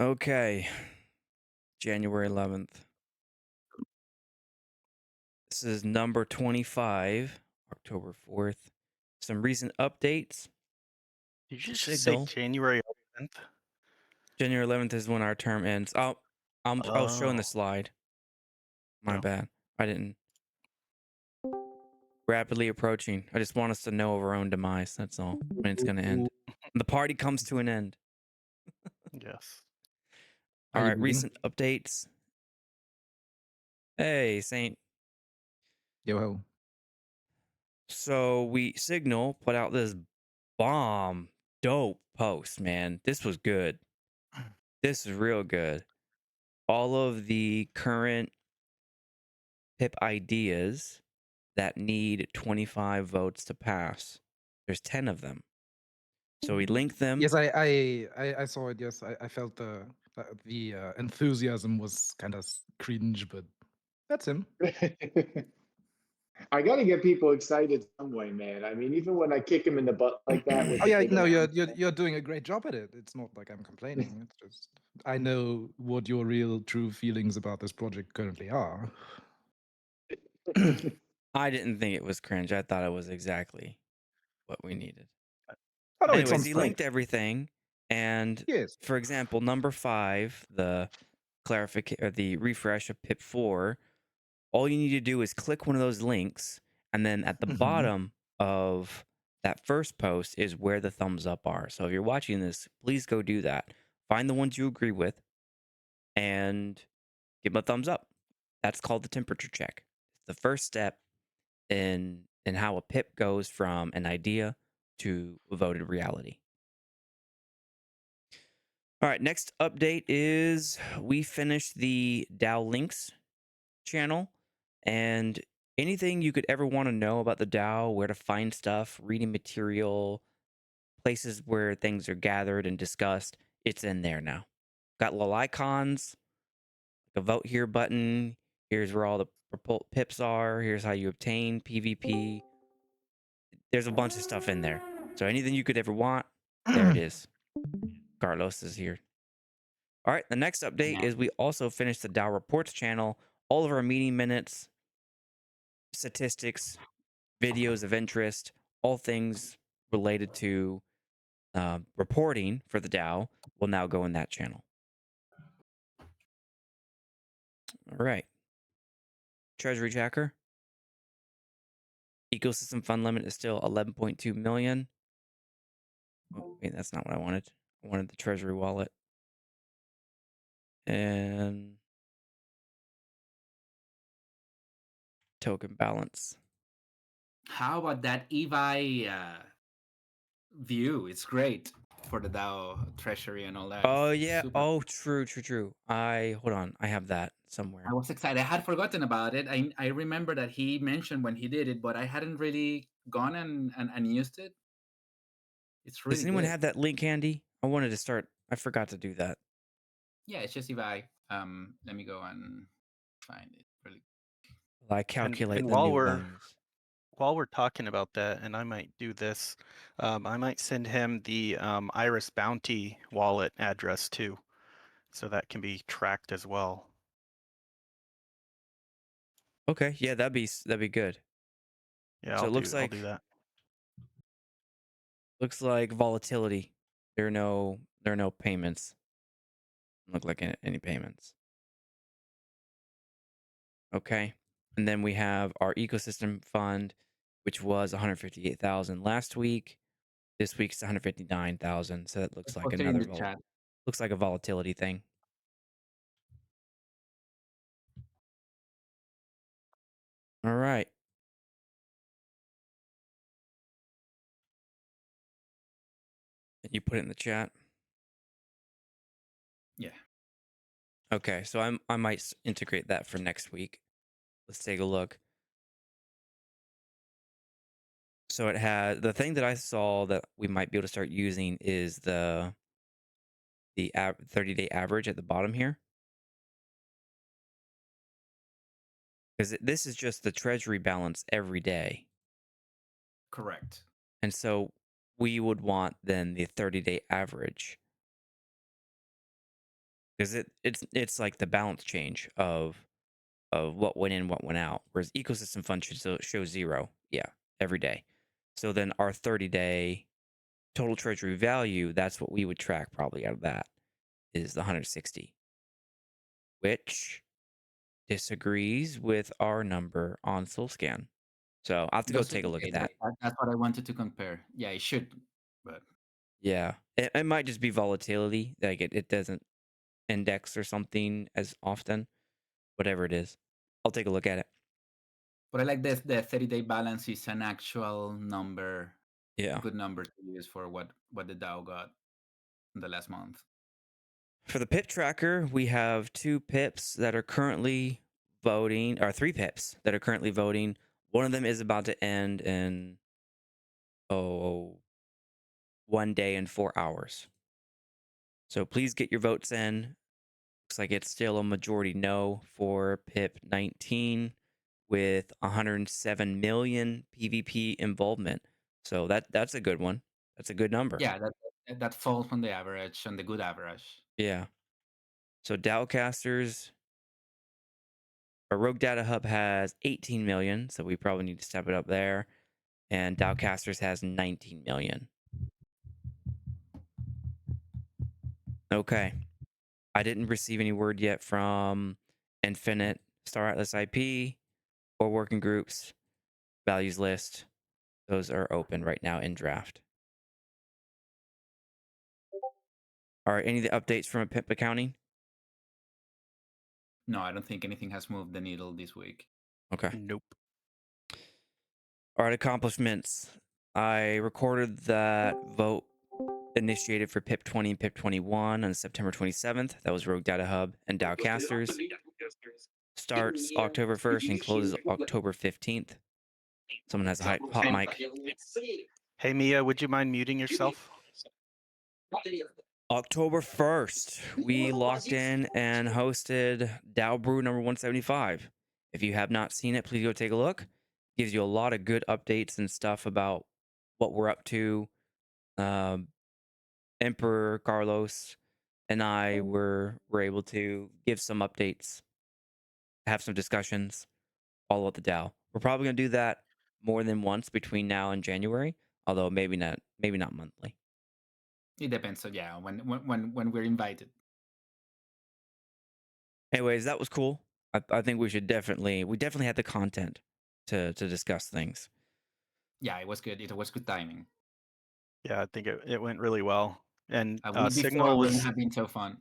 Okay, January 11th. This is number 25, October 4th. Some recent updates. Did you just say Signal. January 11th? January 11th is when our term ends. Oh, I was showing the Oh, slide. My no. bad. I didn't. Rapidly approaching. I just want us to know of our own demise. That's all. When it's going to Ooh, end. The party comes to an end. yes. All Are you right, bleeding? recent updates. Hey, Saint. Yo ho. So Signal put out this bomb dope post, man. This was good. This is real good. All of the current PIP ideas that need 25 votes to pass. There's 10 of them. So we link them. Yes, I saw it. Yes, I felt the enthusiasm was kind of cringe, but that's him. I got to get people excited some way, man. I mean, even when I kick him in the butt like that with Oh a yeah, big no, announcement. you're doing a great job at it. It's not like I'm complaining. It's just I know what your real true feelings about this project currently are. I didn't think it was cringe. I thought it was exactly what we needed. Oh no, it's on Anyways, he point. linked everything. And Yes. for example, number 5, the clarification or the refresh of PIP 4, all you need to do is click one of those links, and then at the Mhm. bottom of that first post is where the thumbs up are. So if you're watching this, please go do that. Find the ones you agree with and give them a thumbs up. That's called the temperature check. It's the first step in how a PIP goes from an idea to a voted reality. All right, next update is we finished the DAO links channel, and anything you could ever want to know about the DAO, where to find stuff, reading material, places where things are gathered and discussed, it's in there now. Got little icons, like a vote here button. Here's where all the pips are. Here's how you obtain PvP. There's a bunch of stuff in there. So anything you could ever want, there it is. Carlos is here. All right, the next update Nah. is we also finished the DAO Reports channel. All of our meeting minutes, statistics, videos of interest, all things related to reporting for the DAO will now go in that channel. All right. Treasury Tracker. Ecosystem fund limit is still 11.2 million. Oh, wait, that's not what I wanted. I wanted the Treasury wallet. And token balance. How about that EVI view? It's great for the DAO treasury and all that. Oh It's yeah. super. Oh, true. Hold on. I have that somewhere. I was excited. I had forgotten about it. I remember that he mentioned when he did it, but I hadn't really gone and used it. It's Does really anyone good. have that link handy? I wanted to start. I forgot to do that. Yeah, it's just EVI. Let me go and find it really. I And calculate and the while new we're values. while we're talking about that, and I might do this, I might send him the Iris Bounty wallet address too, so that can be tracked as well. Okay, yeah, that'd be good. Yeah, So it I'll do that. looks like volatility. There are no payments. Look like any payments. Okay, and then we have our ecosystem fund, which was 158,000 last week. This week's 159,000. So that I looks like posted in the chat. looks like a volatility thing. All right. And you put it in the chat. Yeah. Okay, so I might integrate that for next week. Let's take a look. So it had the thing that I saw that we might be able to start using is the 30-day average at the bottom here. Because this is just the treasury balance every day. Correct. And so we would want then the 30-day average. because it's like the balance change of what went in, what went out. Whereas ecosystem fund show 0, yeah, every day. So then our 30-day total treasury value, that's what we would track probably out of that, is the 160, which disagrees with our number on SoulScan. So I'll have to go take a look at that. That's what I wanted to compare. Yeah, it should, but Yeah, it might just be volatility, like it doesn't index or something as often, whatever it is. I'll take a look at it. I like this. The 30-day balance is an actual number, Yeah. good number to use for what the DAO got in the last month. For the pip tracker, we have 2 pips that are currently voting, or 3 pips that are currently voting. One of them is about to end in 1 day and 4 hours. So please get your votes in. Looks like it's still a majority no for pip 19 with 107 million PvP involvement. So that's a good one. That's a good number. Yeah, that falls on the average, on the good average. Yeah. So Dowcasters, our Rogue Data Hub has 18 million, so we probably need to step it up there. And Dowcasters has 19 million. Okay. I didn't receive any word yet from Infinite, Star Atlas IP, or working groups. Values list. Those are open right now in draft. Are any of the updates from a pip accounting? No, I don't think anything has moved the needle this week. Okay. Nope. All right, accomplishments. I recorded that vote initiated for PIP 20 and PIP 21 on September 27th. That was Rogue Data Hub and Dowcasters. Starts October 1st and closes October 15th. Someone has a hot mic. Hey Mia, would you mind muting yourself? October 1st, we locked in and hosted DAO Brew number 175. If you have not seen it, please go take a look. Gives you a lot of good updates and stuff about what we're up to. Emperor Carlos and I were able to give some updates, have some discussions all at the DAO. We're probably gonna do that more than once between now and January, although maybe not monthly. It depends. So yeah, when we're invited. Anyways, that was cool. I think we definitely had the content to discuss things. Yeah, it was good. It was good timing. Yeah, I think it went really well. And A week before Signal wouldn't was have been so fun.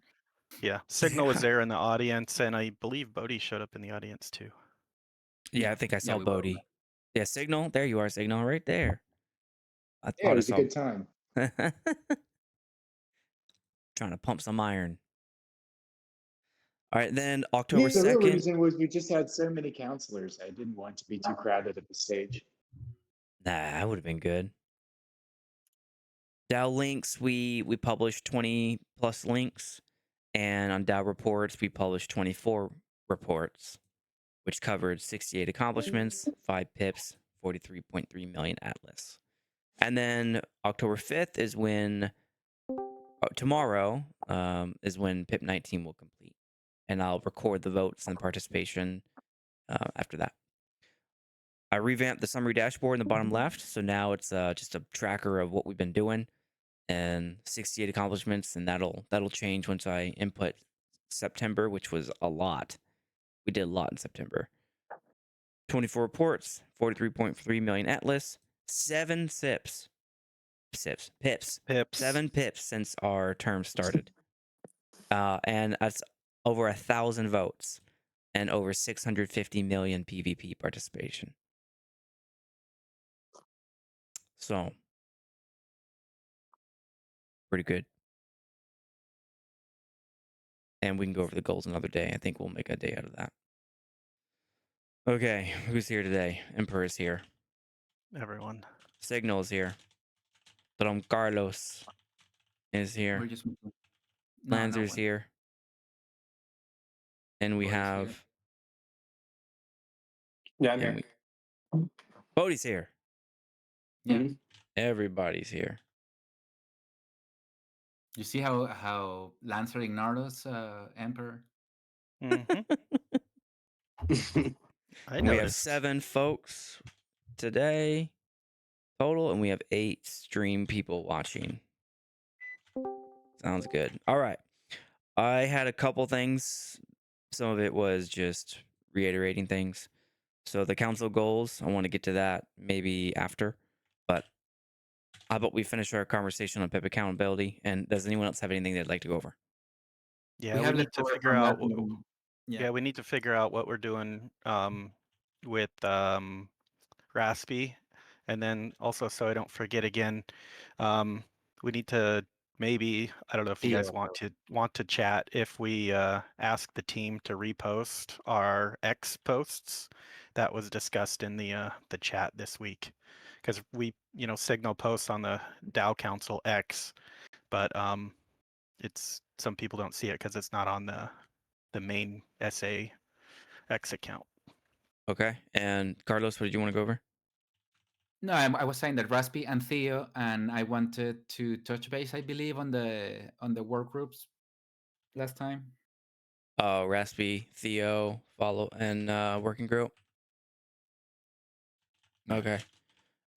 Signal was there in the audience, and I believe Bodhi showed up in the audience too. Yeah, I think I saw we both Bodhi. Yeah, Signal. There you are, Signal, right there. I Yeah, thought it I was a saw. good time. Trying to pump some iron. All right, then Yeah, October the real 2nd. reason was we just had so many counselors. I didn't want to be too crowded at the stage. Nah, that would have been good. DAO links, we published 20 plus links, and on DAO reports, we published 24 reports, which covered 68 accomplishments, 5 pips, 43.3 million atlas. And then October 5th is when tomorrow is when PIP 19 will complete, and I'll record the votes and participation after that. I revamped the summary dashboard in the bottom left, so now it's just a tracker of what we've been doing and 68 accomplishments, and that'll change once I input September, which was a lot. We did a lot in September. 24 reports, 43.3 million atlas, 7 pips, 7 pips since our term started, and that's over 1,000 votes and over 650 million PvP participation. So pretty good. And we can go over the goals another day. I think we'll make a day out of that. Okay, who's here today? Emperor is here. Everyone. Signal is here. Don Carlos is We're here. just Lanzer's one. here. And we Bodhi's have... here. Yeah, I'm here. Bodhi's here. Yeah. Mhm. Everybody's here. You see how Lancer ignored us, Emperor? Mm-hmm. I And we have noticed. 7 folks today total, and we have 8 stream people watching. Sounds good. All right. I had a couple things. Some of it was just reiterating things. So the council goals, I want to get to that maybe after. But how about we finish our conversation on PIP accountability? And does anyone else have anything they'd like to go over? Yeah, We we have need to leftover figure from out. last meeting. Yeah. Yeah, we need to figure out what we're doing with Raspy, and then also so I don't forget again, um, we need to maybe, I don't know if you guys Theo. want to chat if we ask the team to repost our X posts that was discussed in the chat this week, because we signal posts on the DAO Council X, but it's some people don't see it because it's not on the main SA X account. Okay. And Carlos, what did you want to go over? No, I was saying that Raspi and Theo, and I wanted to touch base, I believe, on the work groups last time. Oh, Raspy, Theo, follow, and working group. Yeah. Okay.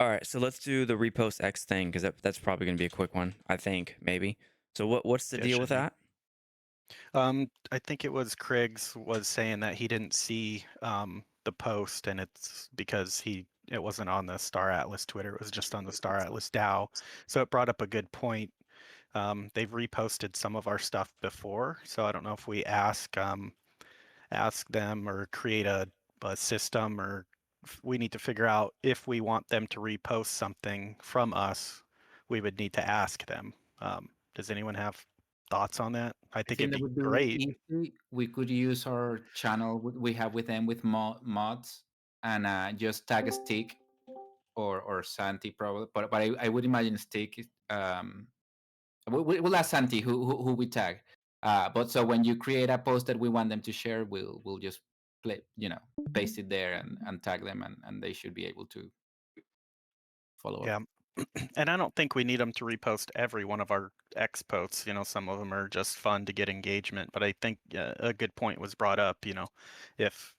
All right. So let's do the repost X thing because that's probably going to be a quick one. I think maybe. So what's the Yeah, deal should with be. that? I think it was Craig's was saying that he didn't see the post, and it's because it wasn't on the Star Atlas Twitter. It was just on the Star Atlas DAO. So it brought up a good point. They've reposted some of our stuff before, so I don't know if we ask them or create a system, or we need to figure out if we want them to repost something from us. We would need to ask them. Does anyone have thoughts on that? I I think it'd think that be would be great. easy. We could use our channel we have with them with mods and just tag a Stick or Santi probably, but I would imagine Stick. We'll ask Santi who we tag. But so when you create a post that we want them to share, we'll just paste it there and tag them, and they should be able to follow up. Yeah. And I don't think we need them to repost every one of our X posts. Some of them are just fun to get engagement. But I think a good point was brought up. If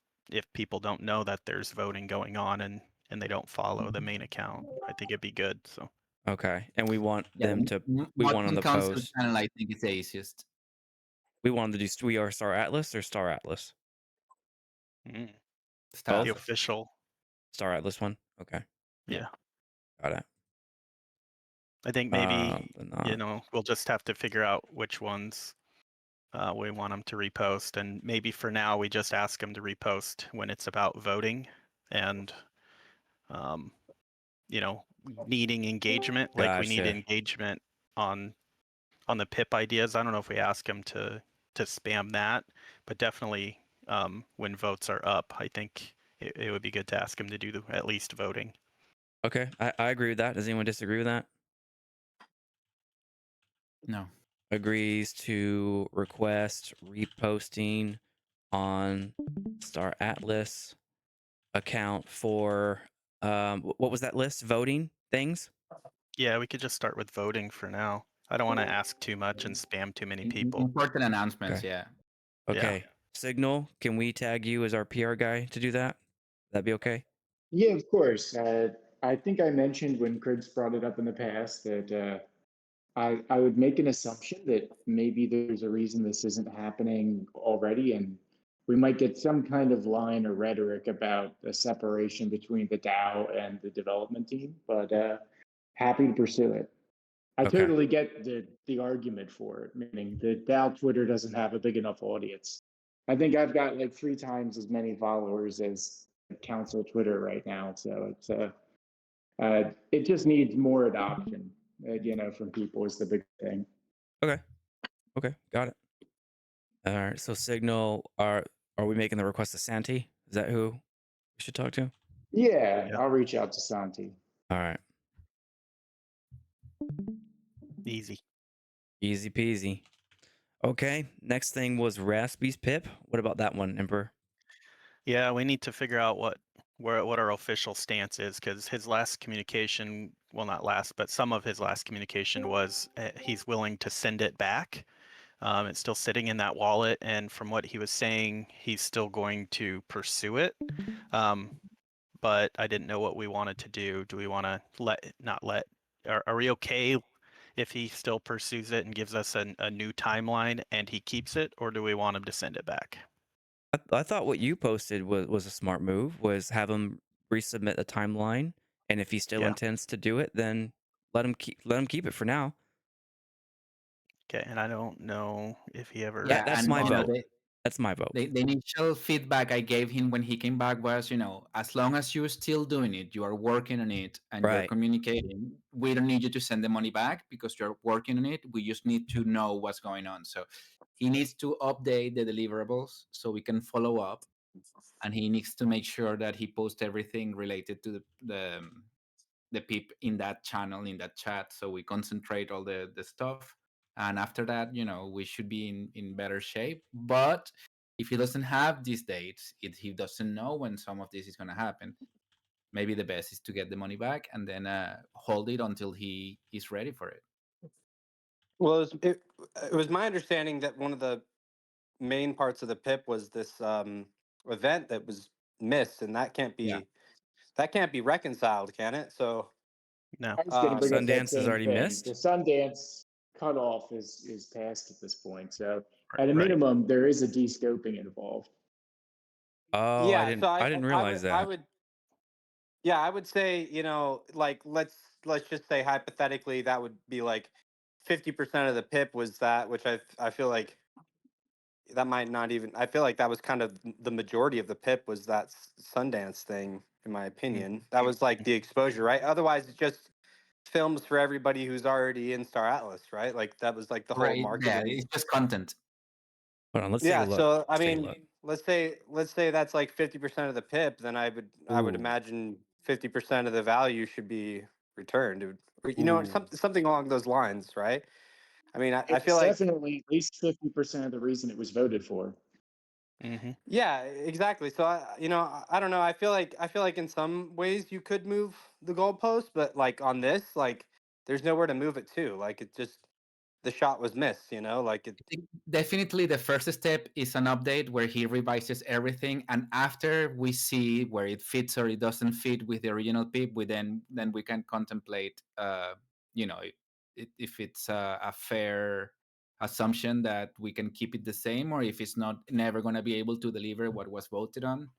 people don't know that there's voting going on and they don't follow the main account, I think it'd be good. So Okay. And we want Yeah, them to. We want on Mod the Council post. channel, I think it's the easiest. We want them to do. We are Star Atlas or Star Atlas. the Start. Both. official, Star Atlas one. Okay. yeah. Got it. I think maybe we'll just have to figure out which ones we want them to repost, and maybe for now we just ask them to repost when it's about voting and um, needing engagement. Like we need Gotcha. engagement on the PIP ideas. I don't know if we ask them to spam that, but definitely when votes are up, I think it would be good to ask them to do at least voting. Okay. I agree with that. Does anyone disagree with that? No. Agrees to request reposting on Star Atlas account for what was that list? Voting things? Yeah, we could just start with voting for now. I don't want to ask too much and spam too many people. Important announcements, Okay. yeah. Okay. Yeah. Signal, can we tag you as our PR guy to do that? That'd be okay? Yeah, of course. I think I mentioned when Chris brought it up in the past that I would make an assumption that maybe there's a reason this isn't happening already, and we might get some kind of line or rhetoric about the separation between the DAO and the development team, but happy to pursue it. I Okay. totally get the argument for it, meaning the DAO Twitter doesn't have a big enough audience. I think I've got like 3 times as many followers as Council Twitter right now, so it just needs more adoption, from people is the big thing. Okay. Okay. Got it. All right. So Signal, are we making the request to Santi? Is that who we should talk to? Yeah, Yeah. I'll reach out to Santi. All right. Easy. Easy peasy. Okay. Next thing was Raspy's Pip. What about that one, Emperor? Yeah, we need to figure out what what our official stance is, because his last communication, well, not last, but some of his last communication was he's willing to send it back. It's still sitting in that wallet, and from what he was saying, he's still going to pursue it. But I didn't know what we wanted to do. Do we want to not let? Are we okay if he still pursues it and gives us a new timeline and he keeps it, or do we want him to send it back? I thought what you posted was a smart move, was have him resubmit the timeline, and if he still Yeah. intends to do it, then let him keep it for now. Okay, and I don't know if he ever. Yeah, That's and my vote. the, That's my vote. the initial feedback I gave him when he came back was, as long as you're still doing it, you are working on it, and you're Right. communicating, we don't need you to send the money back because you're working on it. We just need to know what's going on. So he needs to update the deliverables so we can follow up, and he needs to make sure that he posts everything related to the pip in that channel, in that chat, so we concentrate all the stuff. And after that, we should be in better shape. But if he doesn't have these dates, if he doesn't know when some of this is going to happen, maybe the best is to get the money back and then hold it until he is ready for it. Well, it was my understanding that one of the main parts of the pip was this event that was missed, and that can't Yeah. be reconciled, can it? So No. I was going to bring up that Sundance is same already thing. missed? The Sundance cutoff is passed at this point. So at a Right. minimum, there is a de-scoping involved. Oh, yeah, so I didn't realize I that. would yeah, I would say, like let's just say hypothetically that would be like 50% of the pip was that, which I feel like that might not even. I feel like that was kind of the majority of the pip was that Sundance thing, in my opinion. That was like the exposure, right? Otherwise, it's just films for everybody who's already in Star Atlas, right? Like that was like the whole Right. Yeah, marketing. it's just content. Hold on, let's take a Yeah, look. so I Let's take a mean, look. let's say that's like 50% of the pip, then I would Ooh. imagine 50% of the value should be returned. Or, Ooh. something along those lines, right? I mean, I feel It's like definitely at least 50% of the reason it was voted for. Mm-hmm. yeah, exactly. So I don't know. I feel like in some ways you could move the goalpost, but like on this, like there's nowhere to move it to. Like it just the shot was missed. Like it. I think definitely the first step is an update where he revises everything, and after we see where it fits or it doesn't fit with the original pip, then we can contemplate, if it's a fair assumption that we can keep it the same, or if it's not never going to be able to deliver what was voted on,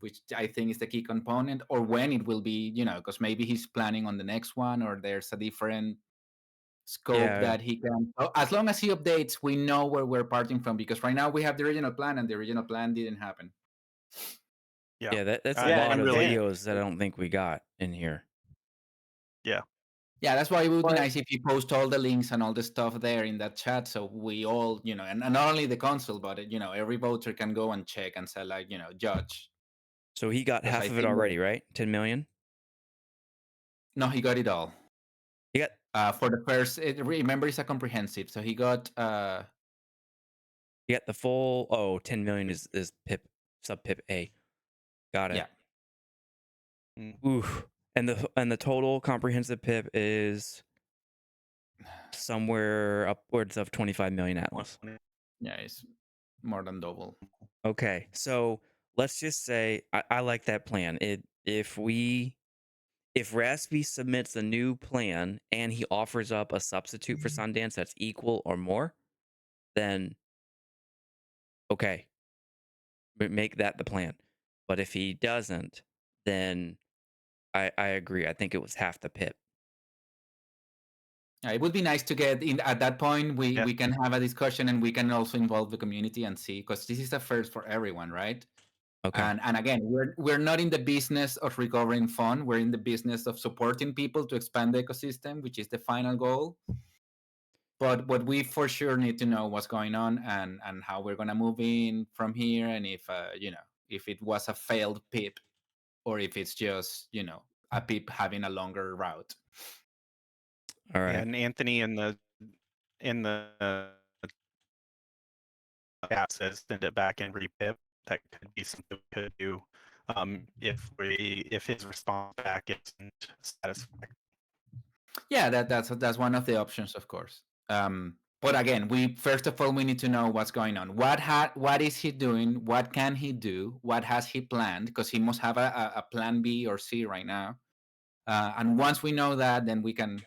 which I think is the key component, or when it will be, because maybe he's planning on the next one, or there's a different scope Yeah. that he can. As long as he updates, we know where we're parting from, because right now we have the original plan and the original plan didn't happen. Yeah. Yeah, that's a Yeah, lot and of really- videos that I don't think we got in here. Yeah, that's why it would be But- nice if you post all the links and all the stuff there in that chat, so we all, and not only the console, but every voter can go and check and say, like, judge. So he got Because half I of it think already, right? 10 million? No, he got it all. He got For the first, remember, it's a comprehensive, so he got the full 10 million is pip sub pip A. Got it. yeah. Ooh. And the total comprehensive pip is somewhere upwards of 25 million Atlas. Yeah, it's more than double. Okay, so let's just say I like that plan. If Raspy submits a new plan and he offers up a substitute for Sundance that's equal or more, then okay, make that the plan. But if he doesn't, then I agree. I think it was half the pip. Yeah, it would be nice to get in at that point. We Yeah. we can have a discussion and we can also involve the community and see, because this is a first for everyone, right? Okay. And again, we're not in the business of recovering fund. We're in the business of supporting people to expand the ecosystem, which is the final goal. But what we for sure need to know what's going on and how we're gonna move in from here, and if if it was a failed pip or if it's just a pip having a longer route. All right. Yeah, and Anthony in the chat says send it back and repip. That could be something we could do if his response back isn't satisfactory. Yeah, that's one of the options, of course. But again, we first of all we need to know what's going on. What is he doing? What can he do? What has he planned? Because he must have a plan B or C right now. And once we know that, then we can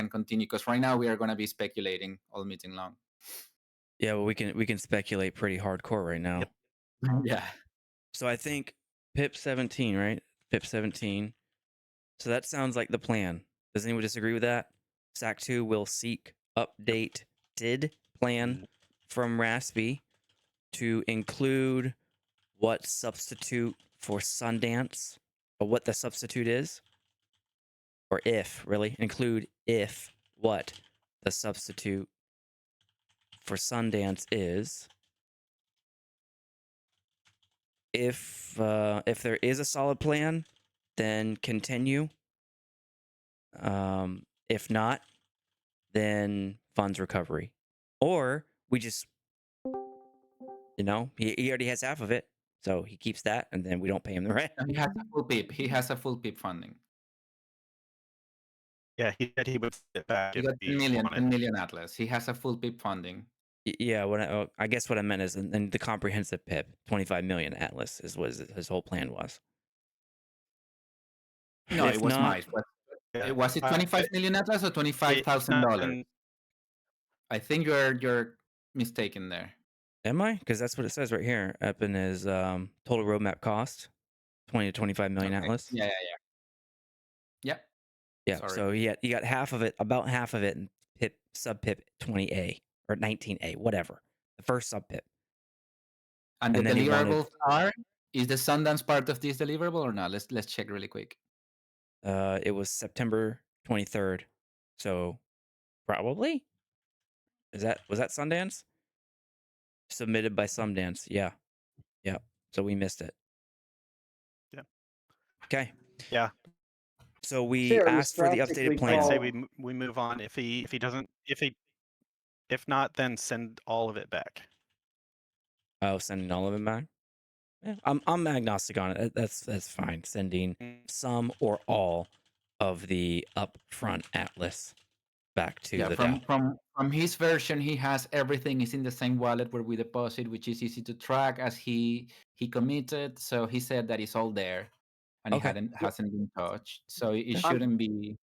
continue. Because right now we are going to be speculating all meeting long. Yeah, well, we can speculate pretty hardcore right now. Yep. Yeah. So I think PIP 17, right? PIP 17. So that sounds like the plan. Does anyone disagree with that? SAC 2 will seek updated plan from Raspy to include what substitute for Sundance, or what the substitute is, or if, really, include if what the substitute for Sundance is. If there is a solid plan, then continue. If not, then funds recovery, or we just, he already has half of it, so he keeps that, and then we don't pay him the rest. And he has a full PIP. He has a full PIP funding. Yeah, he said he would sit back He if got he 10 wanted. million Atlas. He has a full PIP funding. Yeah, I guess what I meant is, and the comprehensive PIP, 25 million Atlas is what his whole plan was. No, If it was not, Mice. But Yeah. was it 25 million Atlas or $25,000? I think you're mistaken there. am I? Because that's what it says right here up in his total roadmap cost, 20 to 25 million Okay. Atlas. Yeah. Yep. Yeah. Sorry. So he got half of it, about half of it in PIP sub PIP 20A or 19A, whatever, the first sub PIP. And the And then he wanted- deliverables is the Sundance part of this deliverable or not? Let's check really quick. It was September 23rd, so probably was that Sundance? Submitted by Sundance, yeah. So we missed it. Yeah. Okay. Yeah. So we Sure, it was asked for the practically updated plan. I'd say called- we move on. If he doesn't, if not, then send all of it back. Oh, sending all of it back. Yeah, I'm agnostic on it. That's fine. Sending some or all of the upfront Atlas back to the DAO. From his version, he has everything is in the same wallet where we deposit, which is easy to track as he committed. So he said that it's all there, and Okay. it hasn't been touched. So it Yeah. shouldn't be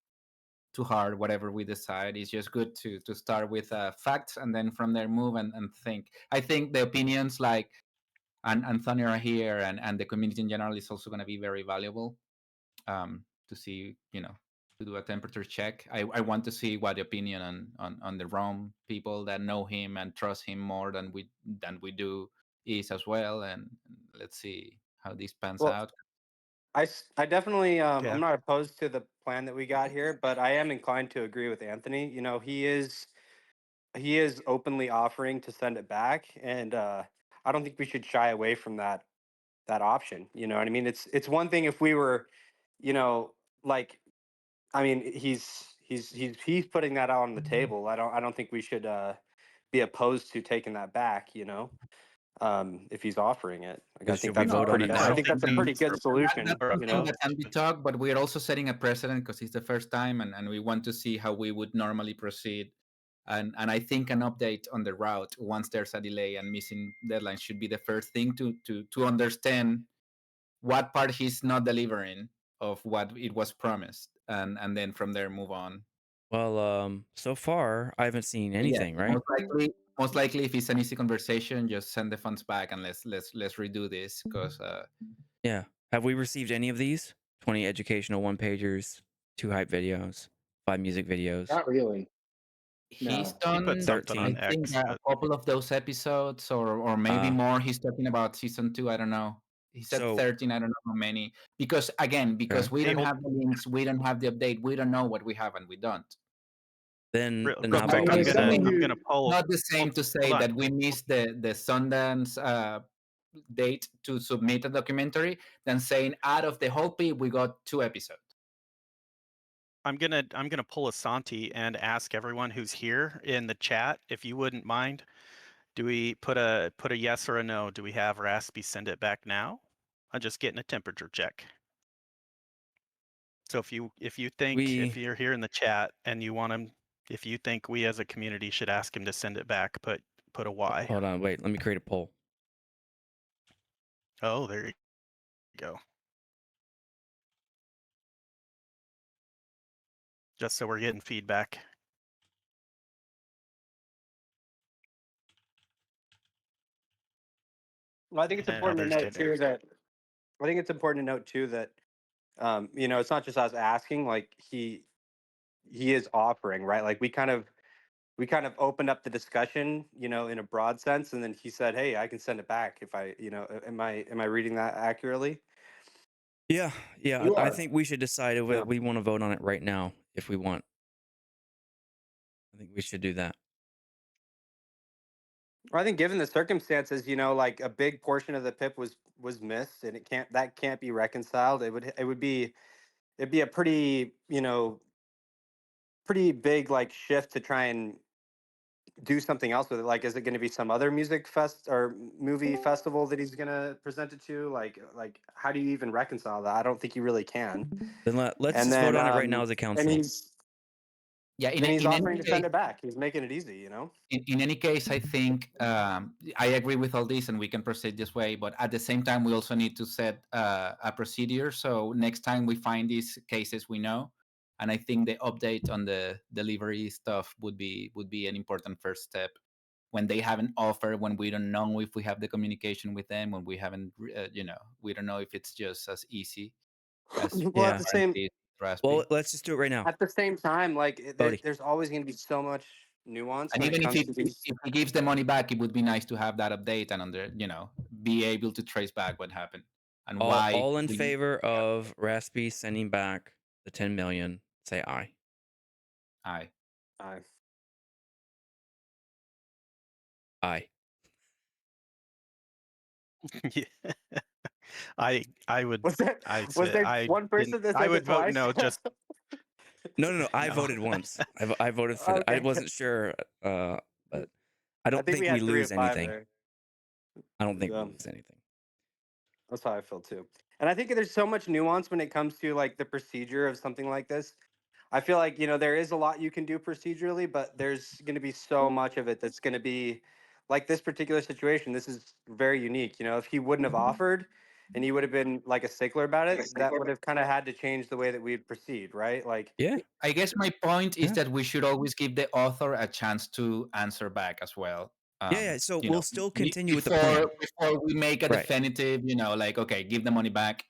too hard. Whatever we decide, it's just good to start with facts and then from there move and think. I think the opinions like and Anthony are here and the community in general is also going to be very valuable to see, to do a temperature check. I want to see what the opinion on the ROM people that know him and trust him more than we do is as well. And let's see how this pans out. I definitely Yeah. I'm not opposed to the plan that we got here, but I am inclined to agree with Anthony. He is openly offering to send it back, and I don't think we should shy away from that option. You know what I mean? It's one thing if we were, like, I mean, he's putting that out on the table. I don't think we should be opposed to taking that back. If he's offering it, like, I Should think we that's vote on it now? I think that's a pretty good solution. That's something that can be talked, but we're also setting a precedent because it's the first time, and we want to see how we would normally proceed. And I think an update on the route once there's a delay and missing deadlines should be the first thing to understand what part he's not delivering of what it was promised, and then from there move on. Well, so far I haven't seen anything, right? Most likely, if it's an easy conversation, just send the funds back and let's redo this because Yeah. Have we received any of these? 20 educational one pagers, 2 hype videos, 5 music videos. Not really. he's No. done. He put something 13. on I think X. a couple of those episodes, or maybe more. He's talking about season 2. I don't know. He said So- 13. I don't know how many. Because again, Okay. we don't Hey, have the links, we don't have the update, we don't know what we have and we don't. Then Real how quick, about I'm we gonna poll. Not the same to say on. that we missed the Sundance date to submit a documentary than saying out of the whole PIP we got 2 episodes. I'm gonna pull Asante and ask everyone who's here in the chat if you wouldn't mind. Do we put a yes or a no? Do we have Raspy send it back now? I'm just getting a temperature check. So if you think We if you're here in the chat and you want him, if you think we as a community should ask him to send it back, put a Y. hold on, wait. Let me create a poll. Oh, there you go. Just so we're getting feedback. Well, I think it's And important to others note did too it. that I think it's important to note too that you know, it's not just us asking. Like he is offering, right? Like we kind of opened up the discussion, you know, in a broad sense, and then he said, "Hey, I can send it back if I, you know, am I reading that accurately?" Yeah, yeah. You I are. think we should decide Yeah. whether we want to vote on it right now if we want. I think we should do that. Well, I think given the circumstances, you know, like a big portion of the PIP was missed, and that can't be reconciled. It'd be a pretty, you know, pretty big like shift to try and do something else with it. Like, is it going to be some other music fest or movie festival that he's going to present it to? Like, how do you even reconcile that? I don't think you really can. Then let's And just vote then, on it right now as a and council. Yeah, he's in offering any to case, send it back. He's making it easy, you know. in any case, I think I agree with all this, and we can proceed this way. But at the same time, we also need to set a procedure. So next time we find these cases, we know. And I think the update on the delivery stuff would be an important first step. When they haven't offered, when we don't know if we have the communication with them, when we haven't, you know, we don't know if it's just as easy as Well, Yeah. as it is Well, Raspi. let's just do it right now. at the same time, like Bodie. there's always going to be so much nuance And when it even comes to these. if he gives the money back, it would be nice to have that update and you know, be able to trace back what happened and why All in we. favor of Raspy sending back the 10 million, say aye. Aye. Uh, Aye. Yeah. I would was there I was said there I one didn't person that I said would it vote twice? no, just No. I no. voted once. I voted for that. I Okay, wasn't sure, but I I don't think we think we had three lose of five anything. there. I don't think we Yeah. lose anything. That's how I feel too. And I think there's so much nuance when it comes to like the procedure of something like this. I feel like, you know, there is a lot you can do procedurally, but there's going to be so much of it that's going to be like this particular situation. This is very unique. You know, if he wouldn't have offered and he would have been like a stickler about it, that would have kind of had to change the way that we'd proceed, right? Like, Yeah. I guess my point is Yeah. that we should always give the author a chance to answer back as well. Yeah. So You we'll know, still continue with the plan. before we make a Right. definitive, you know, like okay, give the money back.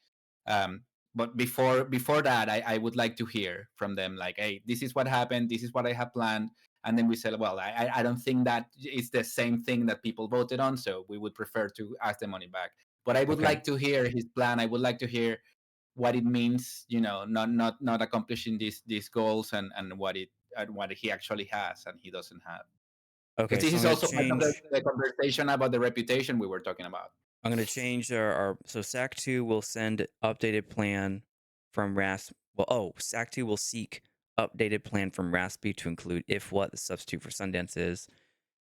But before that, I would like to hear from them, like, hey, this is what happened, this is what I have planned, and then we said, well, I don't think that it's the same thing that people voted on, so we would prefer to ask the money back. But I would Okay. like to hear his plan. I would like to hear what it means, you know, not accomplishing these goals and what he actually has and he doesn't have. Okay. Because this So I'm is gonna also part of change. the conversation about the reputation we were talking about. I'm gonna change our so SAC 2 will send updated plan from RAS. Well, SAC 2 will seek updated plan from Raspy to include if what the substitute for Sundance is.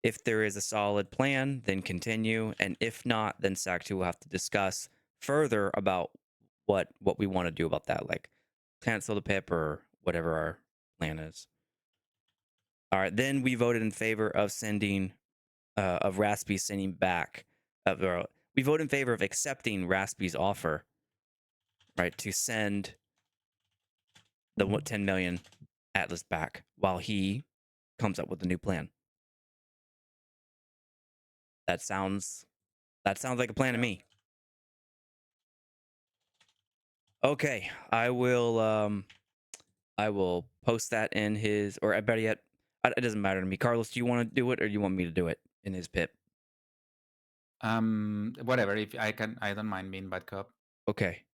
If there is a solid plan, then continue, and if not, then SAC 2 will have to discuss further about what we want to do about that, like cancel the PIP or whatever our plan is. All right, then we voted in favor of sending of Raspy sending back. We vote in favor of accepting Raspy's offer, right, to send the 10 million Atlas back while he comes up with a new plan. That sounds like a plan to me. Okay, I will post that in his, or better yet, it doesn't matter to me. Carlos, do you want to do it or do you want me to do it in his PIP? Whatever. If I can, I don't mind being bad cop. Okay,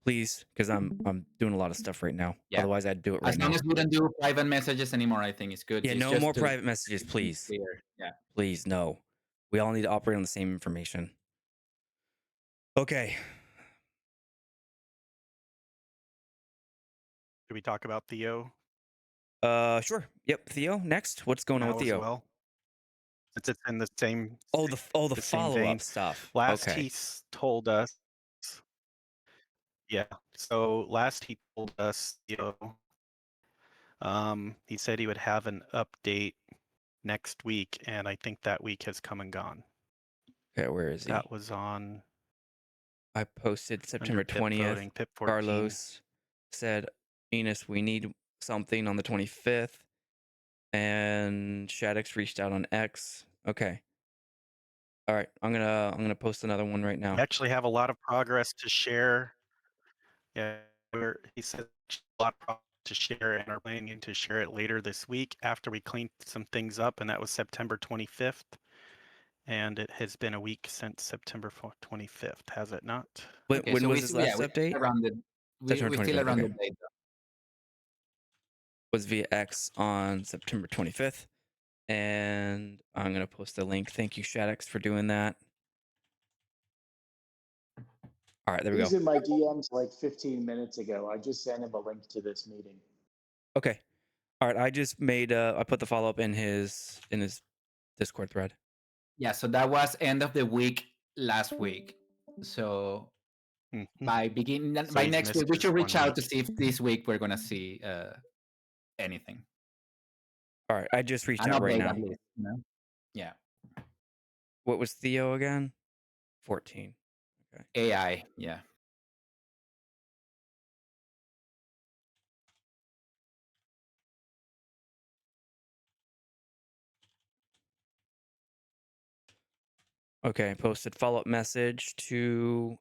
please, because I'm doing a lot of stuff right now. Yeah. Otherwise, I'd do it right As long now. as we don't do private messages anymore, I think it's good. Yeah, It's no just more to private messages, be please. clear. Yeah. Please, no. We all need to operate on the same information. Okay. Should we talk about Theo Sure. Yep. Theo, next. What's going on with now as Theo? well? Since it's in the same The the same follow-up vein. stuff. Last Okay. told us Yeah. So last he told us, he said he would have an update next week, and I think that week has come and gone. Okay, where is he? That was on I posted under September PIP 20th. voting, PIP 14. Carlos said, Enos, we need something on the 25th. And Shaddix reached out on X. Okay. All right. I'm gonna post another one right now. We actually have a lot of progress to share. Yeah, he said a lot of progress to share, and are planning to share it later this week after we cleaned some things up, and that was September 25th. And it has been a week since September 25th, has it not? When So was his last we update? around the September we still 25th. around Okay. the date. Was via X on September 25th. And I'm gonna post a link. Thank you, Shaddix, for doing that. All right, there we He's go. in my DMs like 15 minutes ago. I just sent him a link to this meeting. Okay. All right. I just made I put the follow up in his Discord thread. Yeah, so that was end of the week last week. So Mhm. by So by he's next missed week, we his should 1 reach out to week. see if this week we're gonna see anything. All right. I just reached An out right update now. at least, you know? Yeah. What was Theo again? 14. Okay. AI, yeah. Okay, posted follow-up message to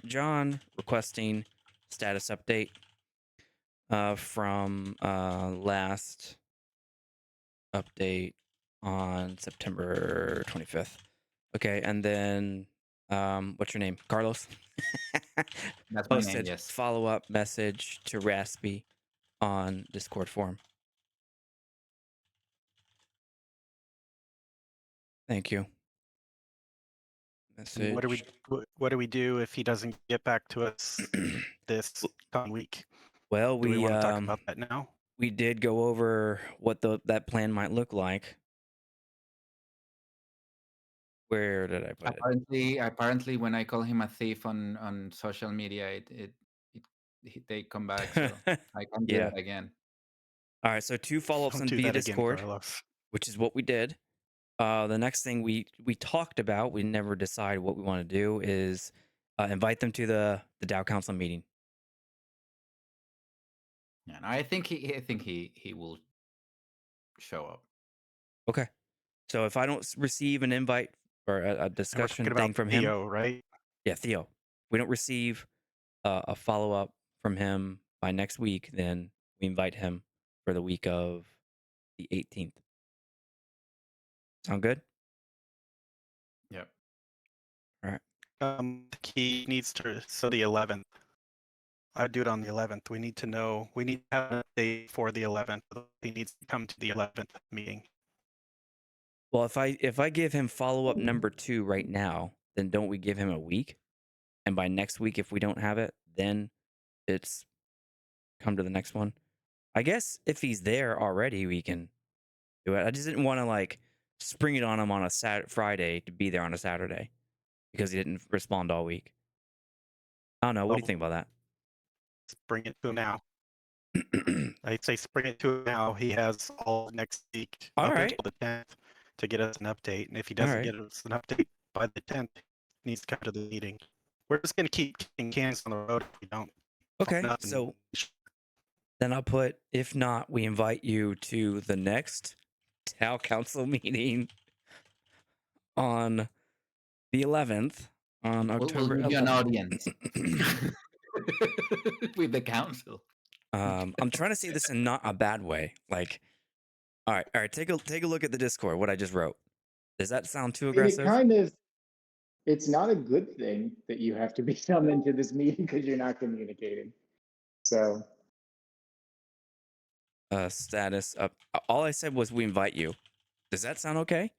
John requesting status update from last update on September 25th. Okay, and then what's your name? Carlos? That's my name, Posted yes. follow-up message to Raspy on Discord forum. Thank you. And Message. what do we do if he doesn't get back to us this coming week? Well, Do we want to talk about that now? we did go over what that plan might look like. Where did I put it? Apparently, when I call him a thief on social media, they come back. So I can do Yeah. that again. All right. So 2 follow-ups Don't on do via that again, Discord, Carlos. which is what we did. The next thing we talked about, we never decided what we want to do, is invite them to the DAO Council meeting. Yeah, and I think he will show up. Okay. So if I don't receive an invite or a discussion And we're thing talking from about Theo, right? yeah, Theo, we don't receive a follow-up from him by next week, then we invite him for the week of the 18th. Sound good? Yep. All right. He needs to, so the 11th. I'd do it on the 11th. We need to have an update for the 11th. He needs to come to the 11th meeting. Well, if I give him follow-up number 2 right now, then don't we give him a week? And by next week, if we don't have it, then it's come to the next one. I guess if he's there already, we can do it. I just didn't want to like spring it on him on a Friday to be there on a Saturday because he didn't respond all week. I don't know. What do you think about Bring it to him now. that? I'd say spring it to him now. He has all next week All up right. until the 10th to get us an update. And if he All doesn't right. get us an update by the 10th, he needs to come to the meeting. We're just going to keep kicking cans on the road if we don't. Okay. So then I'll put, if not, we invite you to the next DAO Council meeting on the 11th, on October We'll give you an 11th. audience with the council. I'm trying to say this in not a bad way. Like, all right. Take a look at the Discord. What I just wrote. Does that sound too I mean, aggressive? it's not a good thing that you have to be summoned to this meeting because you're not communicating. So Status up. All I said was we invite you. Does that sound okay?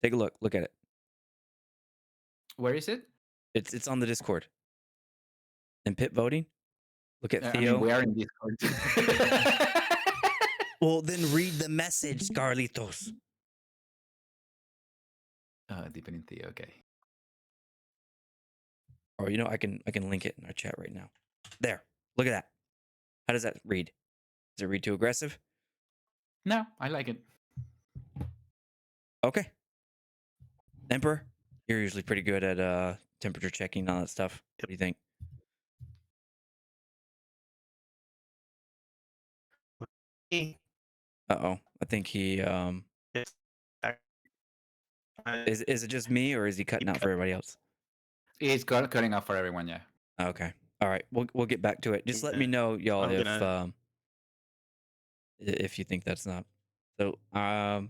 Take a look. Look at it. Where is it? It's on the Discord. And pit voting. Look at I Theo. mean, we are in Discord. Well, then read the message, Carlitos. Deepening the okay. Or I can link it in our chat right now. There. Look at that. How does that read? Does it read too aggressive? No, I like it. Okay. Emperor, you're usually pretty good at temperature checking and all that stuff. What do you think? Uh-oh. I think he It's ac- I- is it just me, or is he cutting out for everybody else? It's cutting off for everyone. Yeah. Okay. All right. We'll get back to it. Just let me Yeah. know, y'all, I'm gonna- if you think that's not. So I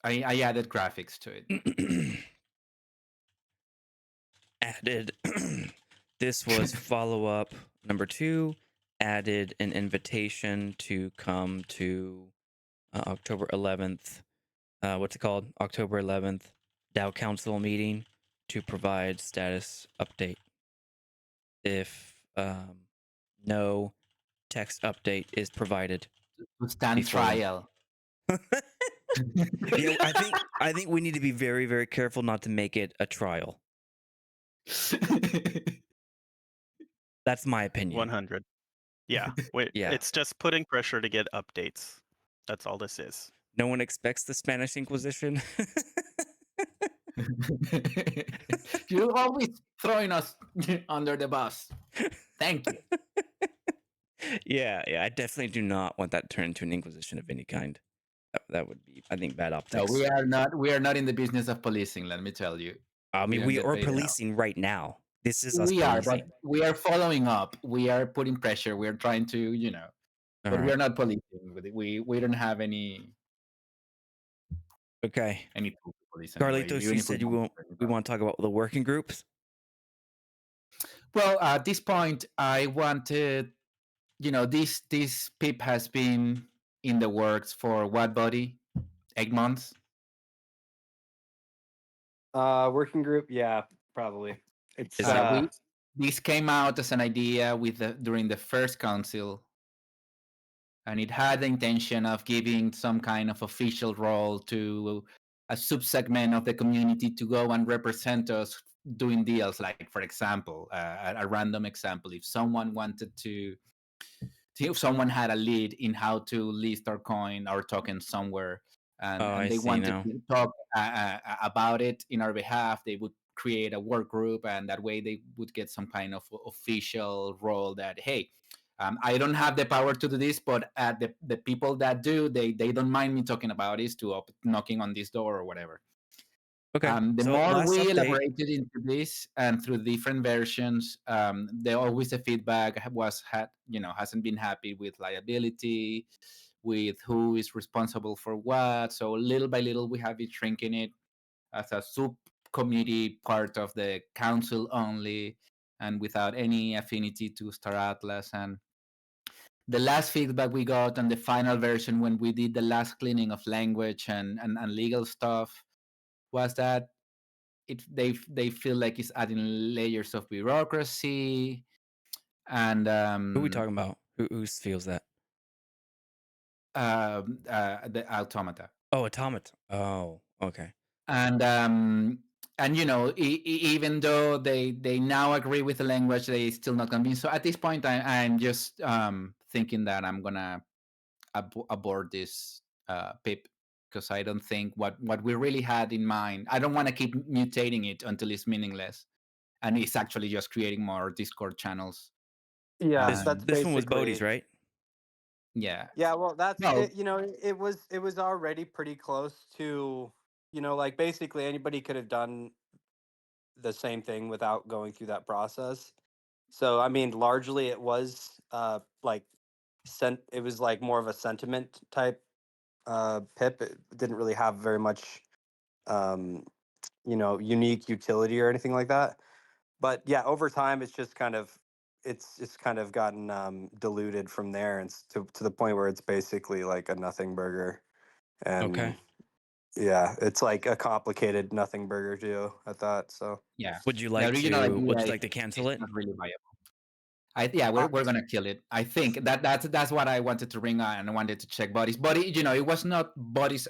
added graphics to it. added this was follow-up number 2, added an invitation to come to October 11th, what's it called, October 11th DAO council meeting to provide status update. If no text update is provided, To stand before- trial. yeah, I think we need to be very, very careful not to make it a trial. That's my opinion. 100. Yeah. Wait. Yeah. It's just putting pressure to get updates. That's all this is. No one expects the Spanish Inquisition. You're always throwing us under the bus. Thank you. yeah, I definitely do not want that to turn into an Inquisition of any kind. That would be, I think, bad No, optics. we are not in the business of policing. Let me tell you. I mean, don't we get are paid enough. policing right now. This is us We are, policing. but we are following up. We are putting pressure. We are trying to, All but we right. are not policing. We don't have any Okay. tools to police anyway, Carlitos, even you if we said want we want to talk about the working groups. Well, at this point, I wanted, this PIP has been in the works for what, buddy? 8 months. Working group, yeah, probably. It's Is it- This came out as an idea during the first council, and it had the intention of giving some kind of official role to a subsegment of the community to go and represent us doing deals. Like, for example, a random example, if someone wanted to, if someone had a lead in how to list our coin, our token somewhere, and they wanted to talk about it in our behalf, they would create a work group, and that way they would get some kind of official role that, hey, I don't have the power to do this, but the people that do, they don't mind me talking about this, knocking on this door or whatever. Okay. The So more last we update- elaborated into this and through different versions, always the feedback hasn't been happy with liability, with who is responsible for what. So little by little, we have been shrinking it as a subcommittee part of the council only, and without any affinity to Star Atlas. And the last feedback we got on the final version, when we did the last cleaning of language and legal stuff, was that they feel like it's adding layers of bureaucracy. And who are we talking about? Who feels that? The automata. Oh, automata. Oh, okay. And even though they now agree with the language, they still not convinced. So at this point, I'm just thinking that I'm gonna abort this pip, because I don't think what we really had in mind. I don't want to keep mutating it until it's meaningless, and it's actually just creating more Discord channels. yeah, This- This one was Bodhi's, right? Yeah. Yeah, well, that's No. it. It was already pretty close to, like basically anybody could have done the same thing without going through that process. So I mean, largely it was like it was like more of a sentiment type pip. It didn't really have very much unique utility or anything like that. But yeah, over time it's just kind of it's kind of gotten diluted from there, and to the point where it's basically like a nothing burger. And Okay. yeah, it's like a complicated nothing burger too, I thought. So Yeah. Would you The like original to idea would you is- like to cancel is it? not really viable. Yeah, we're gonna kill it. I think that's what I wanted to bring on and I wanted to check Buddy's. Buddy, it was not Buddy's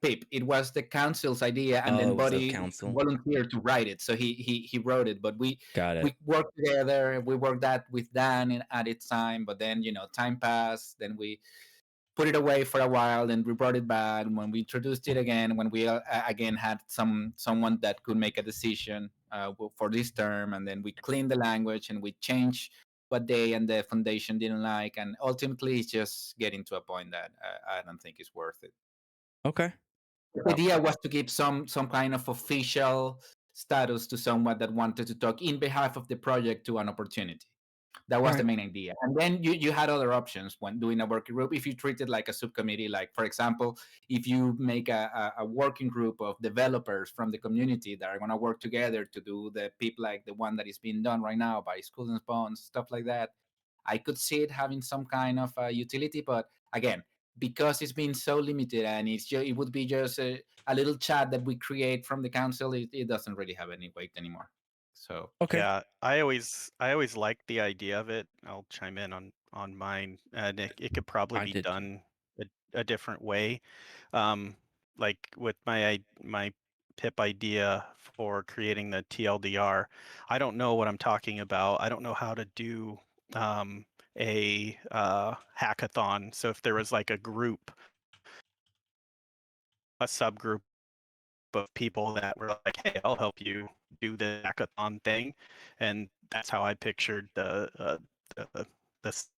pip. It was the council's idea, and then Oh, it was the Buddy council. volunteered to write it. So he wrote it, but Got it. we worked together. We worked that with Dan at its time, but then time passed. Then we put it away for a while, then we brought it back. When we introduced it again, when we again had someone that could make a decision for this term, and then we cleaned the language and we changed what they and the foundation didn't like, and ultimately it's just getting to a point that I don't think is worth it. Okay. The idea was to give some kind of official status to someone that wanted to talk in behalf of the project to an opportunity. That was the main idea. And then you had other options when doing a working group. If you treat it like a subcommittee, like, for example, if you make a working group of developers from the community that are going to work together to do the PIP like the one that is being done right now by Schools and Spawns, stuff like that, I could see it having some kind of utility. But again, because it's been so limited and it would be just a little chat that we create from the council, it doesn't really have any weight anymore. So Okay. Yeah, I always liked the idea of it. I'll chime in on mine, and it could probably I be did too. done a different way. Like with my pip idea for creating the TLDR, I don't know what I'm talking about. I don't know how to do a hackathon. So if there was like a group, a subgroup of people that were like, "Hey, I'll help you do the hackathon thing," and that's how I pictured the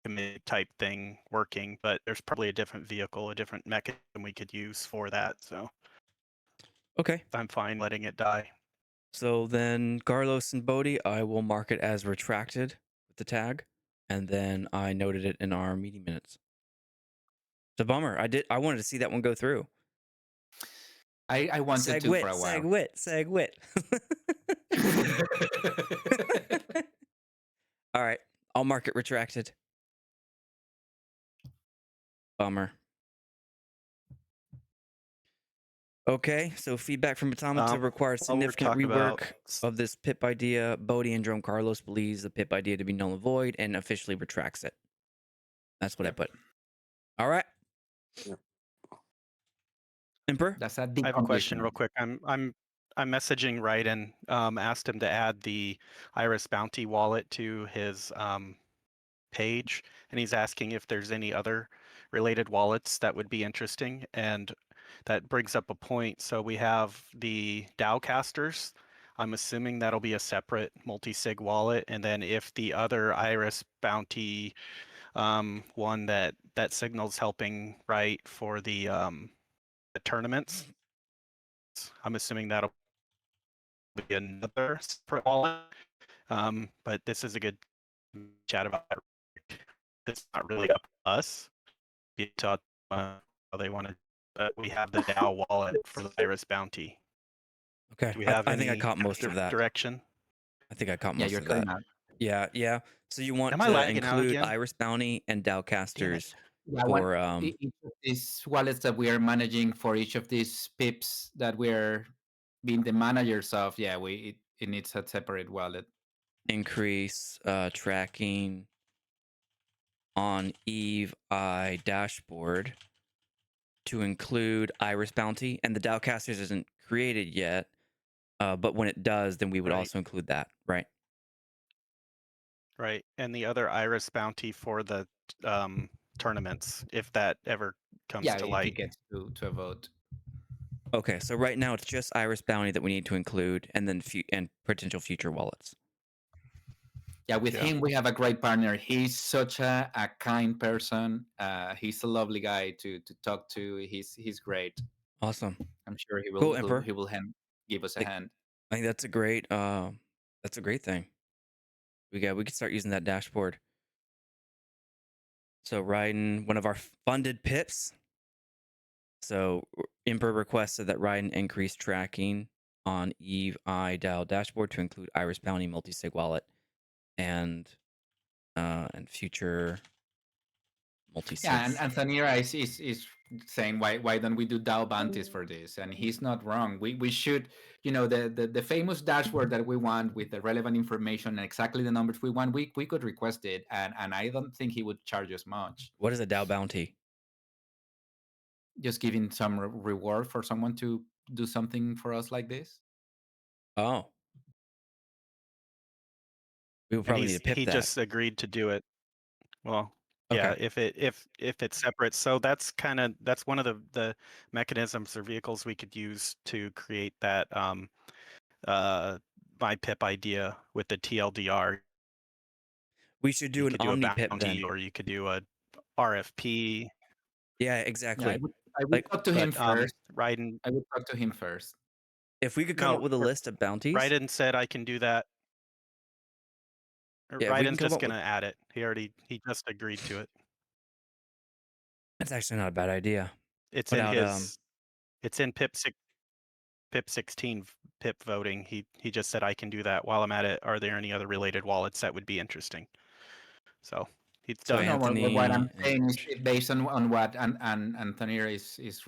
committee type thing working. But there's probably a different vehicle, a different mechanism we could use for that. So Okay. I'm fine letting it die. So then Carlos and Bodhi, I will mark it as retracted with the tag, and then I noted it in our meeting minutes. It's a bummer. I wanted to see that one go through. I wanted to for a while. Segwit. All right. I'll mark it retracted. Bummer. Okay, so feedback from Automata requires while we're significant talking about rework of this pip idea. Bodhi and Jerome Carlos believes the pip idea to be null and void and officially retracts it. That's what I put. All right. Emperor? That's a I have a question deconditional. real quick. I'm messaging Raiden, asked him to add the Iris Bounty wallet to his page, and he's asking if there's any other related wallets that would be interesting. And that brings up a point. So we have the DAO casters. I'm assuming that'll be a separate multi-sig wallet. And then if the other Iris Bounty one that Signal's helping write for the tournaments, I'm assuming that'll be another separate wallet. But this is a good chat about it. It's not really up to us. Be taught how they want to. But we have the DAO wallet for the Iris Bounty. Okay. Do we have I think I any caught most of that. direction? I think I caught Yeah, most you're of that. cutting out. Yeah. So you want Am I to lagging out include again? Iris Bounty and DAO casters Yeah, for each of these wallets that we are managing for each of these pips that we're being the managers of, yeah, it needs a separate wallet. increase tracking on Eve I dashboard to include Iris Bounty, and the DAO casters isn't created yet. But when it does, then we would Right. also include that, right? Right, and the other Iris Bounty for the tournaments, if that ever comes Yeah, to if light. it gets to a vote. Okay, so right now it's just Iris Bounty that we need to include, and then and potential future wallets. Yeah, with Yeah. him we have a great partner. He's such a kind person. He's a lovely guy to talk to. He's great. Awesome. I'm sure he will Cool, Emperor. he will give us a hand. I think that's a great thing. We could start using that dashboard. So Raiden, one of our funded pips. So Emperor requested that Raiden increase tracking on Eve I DAO dashboard to include Iris Bounty multi-sig wallet and future multi-sig. Yeah, and Thanira is saying why don't we do DAO bounties for this? And he's not wrong. We should, the famous dashboard that we want with the relevant information and exactly the numbers we want. We could request it, and I don't think he would charge us much. What is a DAO bounty? Just giving some reward for someone to do something for us like this. Oh, we would And probably need to pip he that. just agreed to do it. Well, yeah, Okay. if it's separate. So that's one of the mechanisms or vehicles we could use to create that my pip idea with the TLDR. We should do You an could do a omni pip bounty, then. or you could do a RFP. Yeah, Yeah, exactly. I would Like, talk to him But first. Raiden, I would talk to him first. if we could come up no, with a list of bounties. Raiden said I can do that. Yeah, if we can Raiden's come just up with, gonna add it. He just agreed to it. that's actually not a bad idea. It's Without in pip 16 pip voting. He just said I can do that. While I'm at it, are there any other related wallets that would be interesting? So he's So done. No, what I'm Anthony saying and is based on what and Anthony is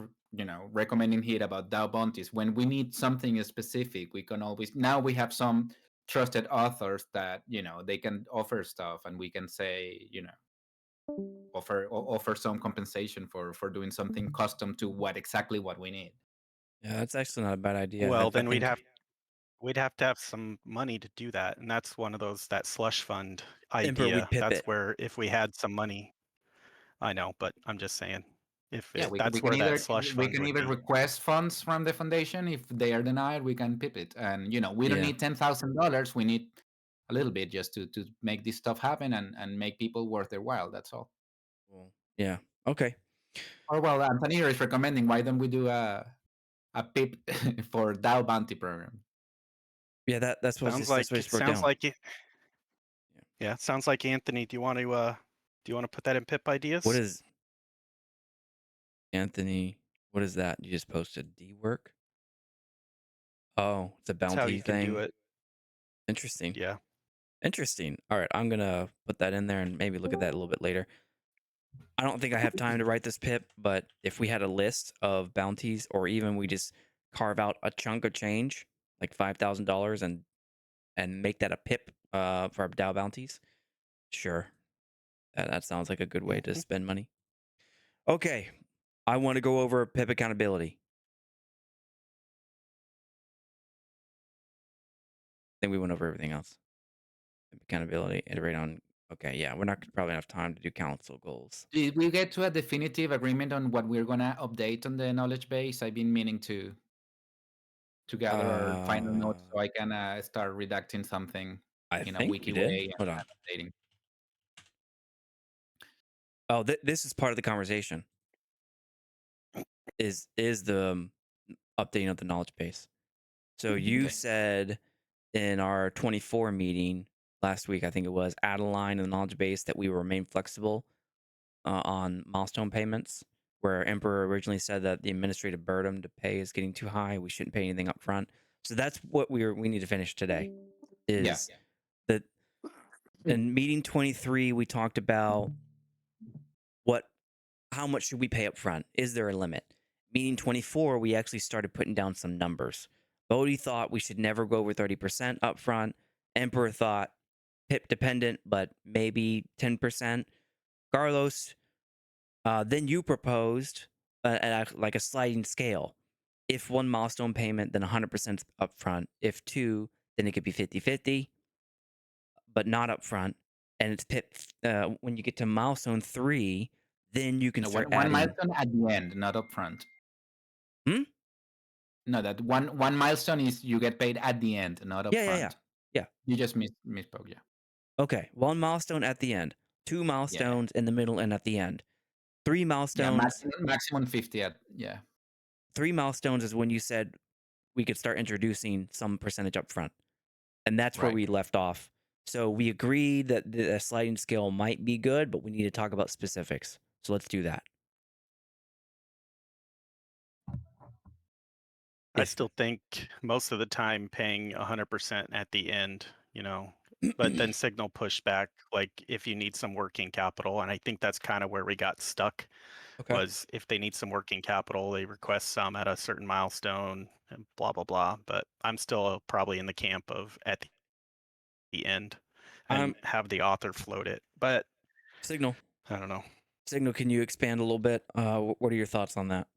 recommending here about DAO bounties. When we need something specific, we can always, now we have some trusted authors that they can offer stuff, and we can say offer some compensation for doing something custom to what we need. yeah, that's actually not a bad idea. Well, I then think we'd have to have some money to do that, and that's one of those, that slush fund Emperor, idea. we'd pip That's it. where, if we had some money, I know, but I'm just saying, Yeah, that's where that slush fund would be. request funds from the foundation. If they are denied, we can pip it, and we don't Yeah. need $10,000. We need a little bit just to make this stuff happen and make people worth their while. That's all. Well, yeah. Okay. Or well, Anthony is recommending, why don't we do a pip for DAO bounty program? Yeah, that's what Sounds that's what like I just wrote down. yeah, sounds like Anthony. Do you want to put that in pip ideas? What is Anthony? What is that? You just posted D work? Oh, it's a That's how bounty you can do thing. it. Interesting. Yeah. Interesting. All right, I'm gonna put that in there and maybe look at that a little bit later. I don't think I have time to write this pip, but if we had a list of bounties, or even we just carve out a chunk of change, like $5,000, and make that a pip for our DAO bounties, sure, that sounds like a good way to spend money. Okay, I want to go over pip accountability. I think we went over everything else. Pip accountability, iterate on. Okay, yeah, we're not probably enough time to do council goals. Did we get to a definitive agreement on what we're gonna update on the knowledge base? I've been meaning to gather our final notes so I can start redacting something I in a think wiki we did. way Hold and on. updating. Oh, this is part of the conversation. Is the updating of the knowledge base. So you Okay. said in our 24 meeting last week, I think it was, add a line in the knowledge base that we will remain flexible on milestone payments, where Emperor originally said that the administrative burden to pay is getting too high. We shouldn't pay anything up front. So that's what we need to finish today. Is that in meeting 23 we talked about how much should we pay up front? Is there a limit? Meeting 24, we actually started putting down some numbers. Bodhi thought we should never go over 30% up front. Emperor thought PIP dependent, but maybe 10%. Carlos, then you proposed like a sliding scale. If one milestone payment, then 100% upfront. If two, then it could be 50-50, but not upfront. And it's PIP. When you get to milestone 3, then you can start one adding. milestone at the end, not upfront. Hmm? No, that one milestone is you get paid at the end, not upfront. Yeah. You just misspoke. Yeah. Okay, one milestone at the end, two milestones in the middle and at the end. 3 milestones. Yeah, maximum 50 at 3 milestones is when you said we could start introducing some percentage up front. And that's where Right. we left off. So we agreed that the sliding scale might be good, but we need to talk about specifics. So let's do that. I still think most of the time paying 100% at the end, but then Signal pushed back, like if you need some working capital, and I think that's kind of where we got stuck. Okay. Was if they need some working capital, they request some at a certain milestone, and blah blah blah. But I'm still probably in the camp of at the end, and have the author float it. But Signal. I don't know. Signal, can you expand a little bit? What are your thoughts on that?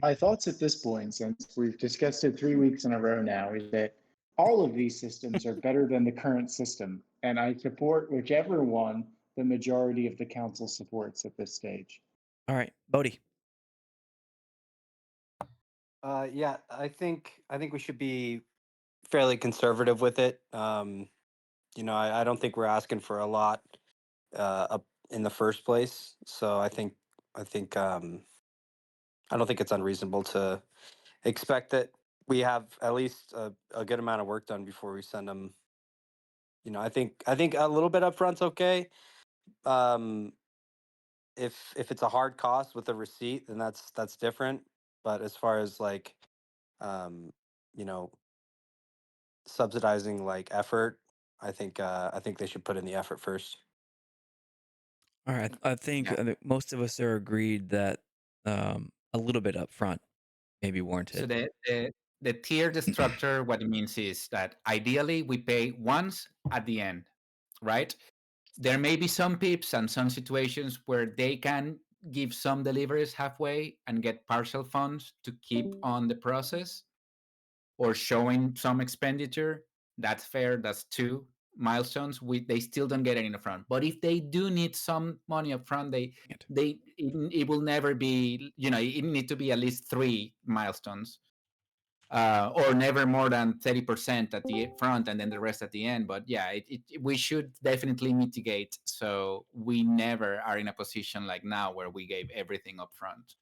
My thoughts at this point, since we've discussed it 3 weeks in a row now, is that all of these systems are better than the current system, and I support whichever one the majority of the council supports at this stage. All right, Bodhi. Yeah, I think we should be fairly conservative with it. You know, I don't think we're asking for a lot up in the first place. So I think I don't think it's unreasonable to expect that we have at least a good amount of work done before we send them. You know, I think a little bit upfront's okay. Um, if it's a hard cost with a receipt, then that's different. But as far as like, um, you know, subsidizing like effort, I think they should put in the effort first. All right, I think Yeah. most of us are agreed that a little bit upfront may be So warranted. the tiered structure, what it means is that ideally we pay once at the end, right? There may be some pips and some situations where they can give some deliveries halfway and get partial funds to keep on the process or showing some expenditure. That's fair. That's 2 milestones. They still don't get it in the front. But if they do need some money up front, it will never be, you know, it need to be at least 3 milestones. Or never more than 30% at the front and then the rest at the end. But yeah, we should definitely mitigate so we never are in a position like now where we gave everything up front.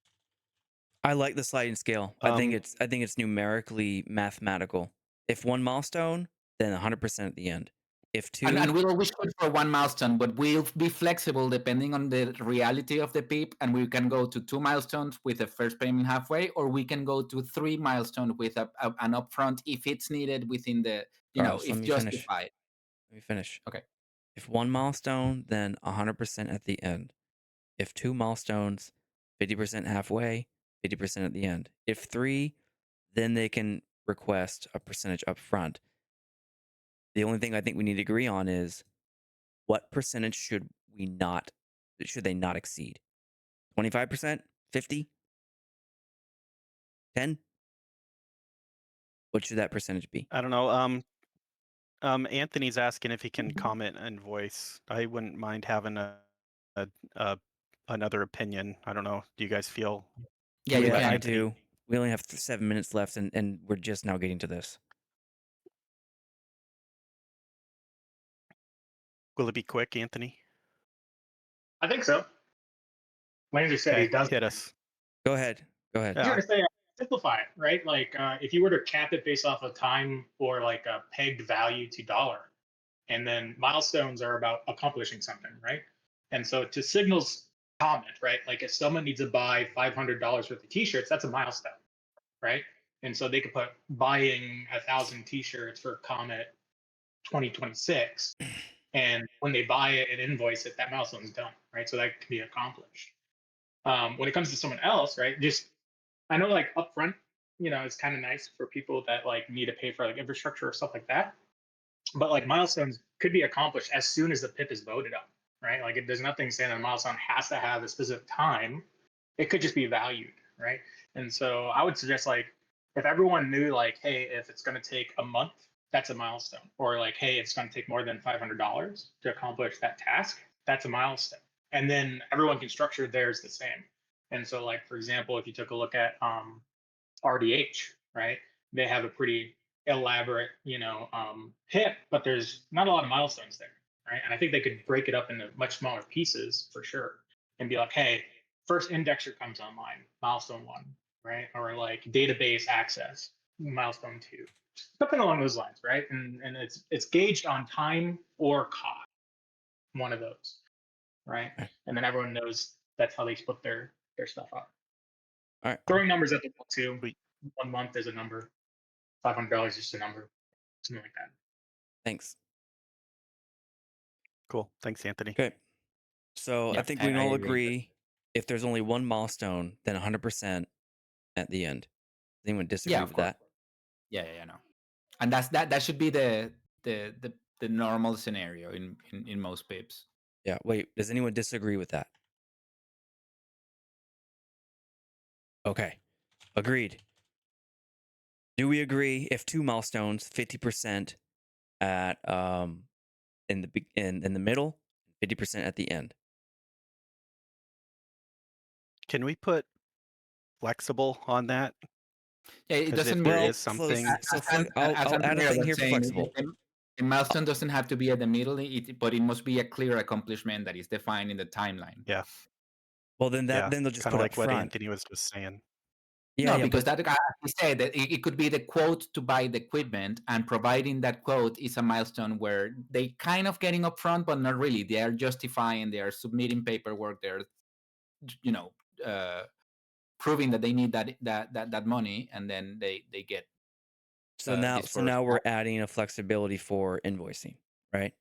I like the sliding scale. I think it's numerically mathematical. If 1 milestone, then 100% at the end. If And 2, we'll always shoot for 1 milestone, but we'll be flexible depending on the reality of the PIP. And we can go to 2 milestones with the first payment halfway, or we can go to 3 milestones with an upfront if it's needed within the, Carlos, let if me finish. justified. Let me finish. Okay. If 1 milestone, then 100% at the end. If 2 milestones, 50% halfway, 50% at the end. If 3, then they can request a percentage up front. The only thing I think we need to agree on is what percentage should they not exceed? 25%? 50? 10? What should that percentage be? I don't know. Anthony's asking if he can comment in voice. I wouldn't mind having a, a another opinion. I don't know. Do you guys feel? Yeah, you Yeah, can. I do. We only have 7 minutes left, and we're just now getting to this. Will it be quick, Anthony? I think so. Langer said he Okay, does. hit us. Go ahead. Go ahead. I was Yeah. going to say, simplify it, right? Like if you were to cap it based off of time or like a pegged value to dollar, and then milestones are about accomplishing something, right? And so to Signal's comment, right? Like if someone needs to buy $500 worth of t-shirts, that's a milestone, right? And so they could put buying 1,000 t-shirts for Comet 2026, and when they buy it and invoice it, that milestone's done, right? So that can be accomplished. When it comes to someone else, right? Just I know like upfront, you know, it's kind of nice for people that like need to pay for like infrastructure or stuff like that. But like milestones could be accomplished as soon as the PIP is voted on, right? Like there's nothing saying that a milestone has to have a specific time. It could just be valued, right? And so I would suggest like if everyone knew like, hey, if it's going to take a month, that's a milestone, or like, hey, it's going to take more than $500 to accomplish that task, that's a milestone. And then everyone can structure theirs the same. And so, like for example, if you took a look at RDH, right? They have a pretty elaborate, hit, but there's not a lot of milestones there, right? And I think they could break it up into much smaller pieces for sure, and be like, hey, first indexer comes online, milestone 1, right? Or like database access, milestone 2, something along those lines, right? And it's gauged on time or cost, one of those, right? And then everyone knows that's how they split their stuff up. All right. Throwing numbers at the wall too. 1 month is a number. $500 is just a number. Something like that. Thanks. Cool. Thanks, Anthony. Okay. So I Yep, think we can all agree. agree if there's only one milestone, then 100% at the end. Does anyone disagree Yeah, of with course. that? Yeah, no. And that should be the normal scenario in most pips. Yeah. Wait, does anyone disagree with that? Okay. Agreed. Do we agree if two milestones, 50% at in the middle, 50% at the end? Can we put flexible on that? Yeah, it Because if doesn't there Well, is something, as I'll add a Antonio thing was here for saying, flexible. the milestone doesn't have to be at the middle, but it must be a clear accomplishment that is defined in the timeline. yeah, Well, then yeah, they'll just kind put of up like what front. Anthony was just saying. Yeah, No, yeah, because but that, as he said, that it could be the quote to buy the equipment, and providing that quote is a milestone where they kind of getting upfront, but not really. They are justifying, they are submitting paperwork, they're, you know, proving that they need that money, and then they get so now dispersed. we're adding a flexibility for invoicing, right?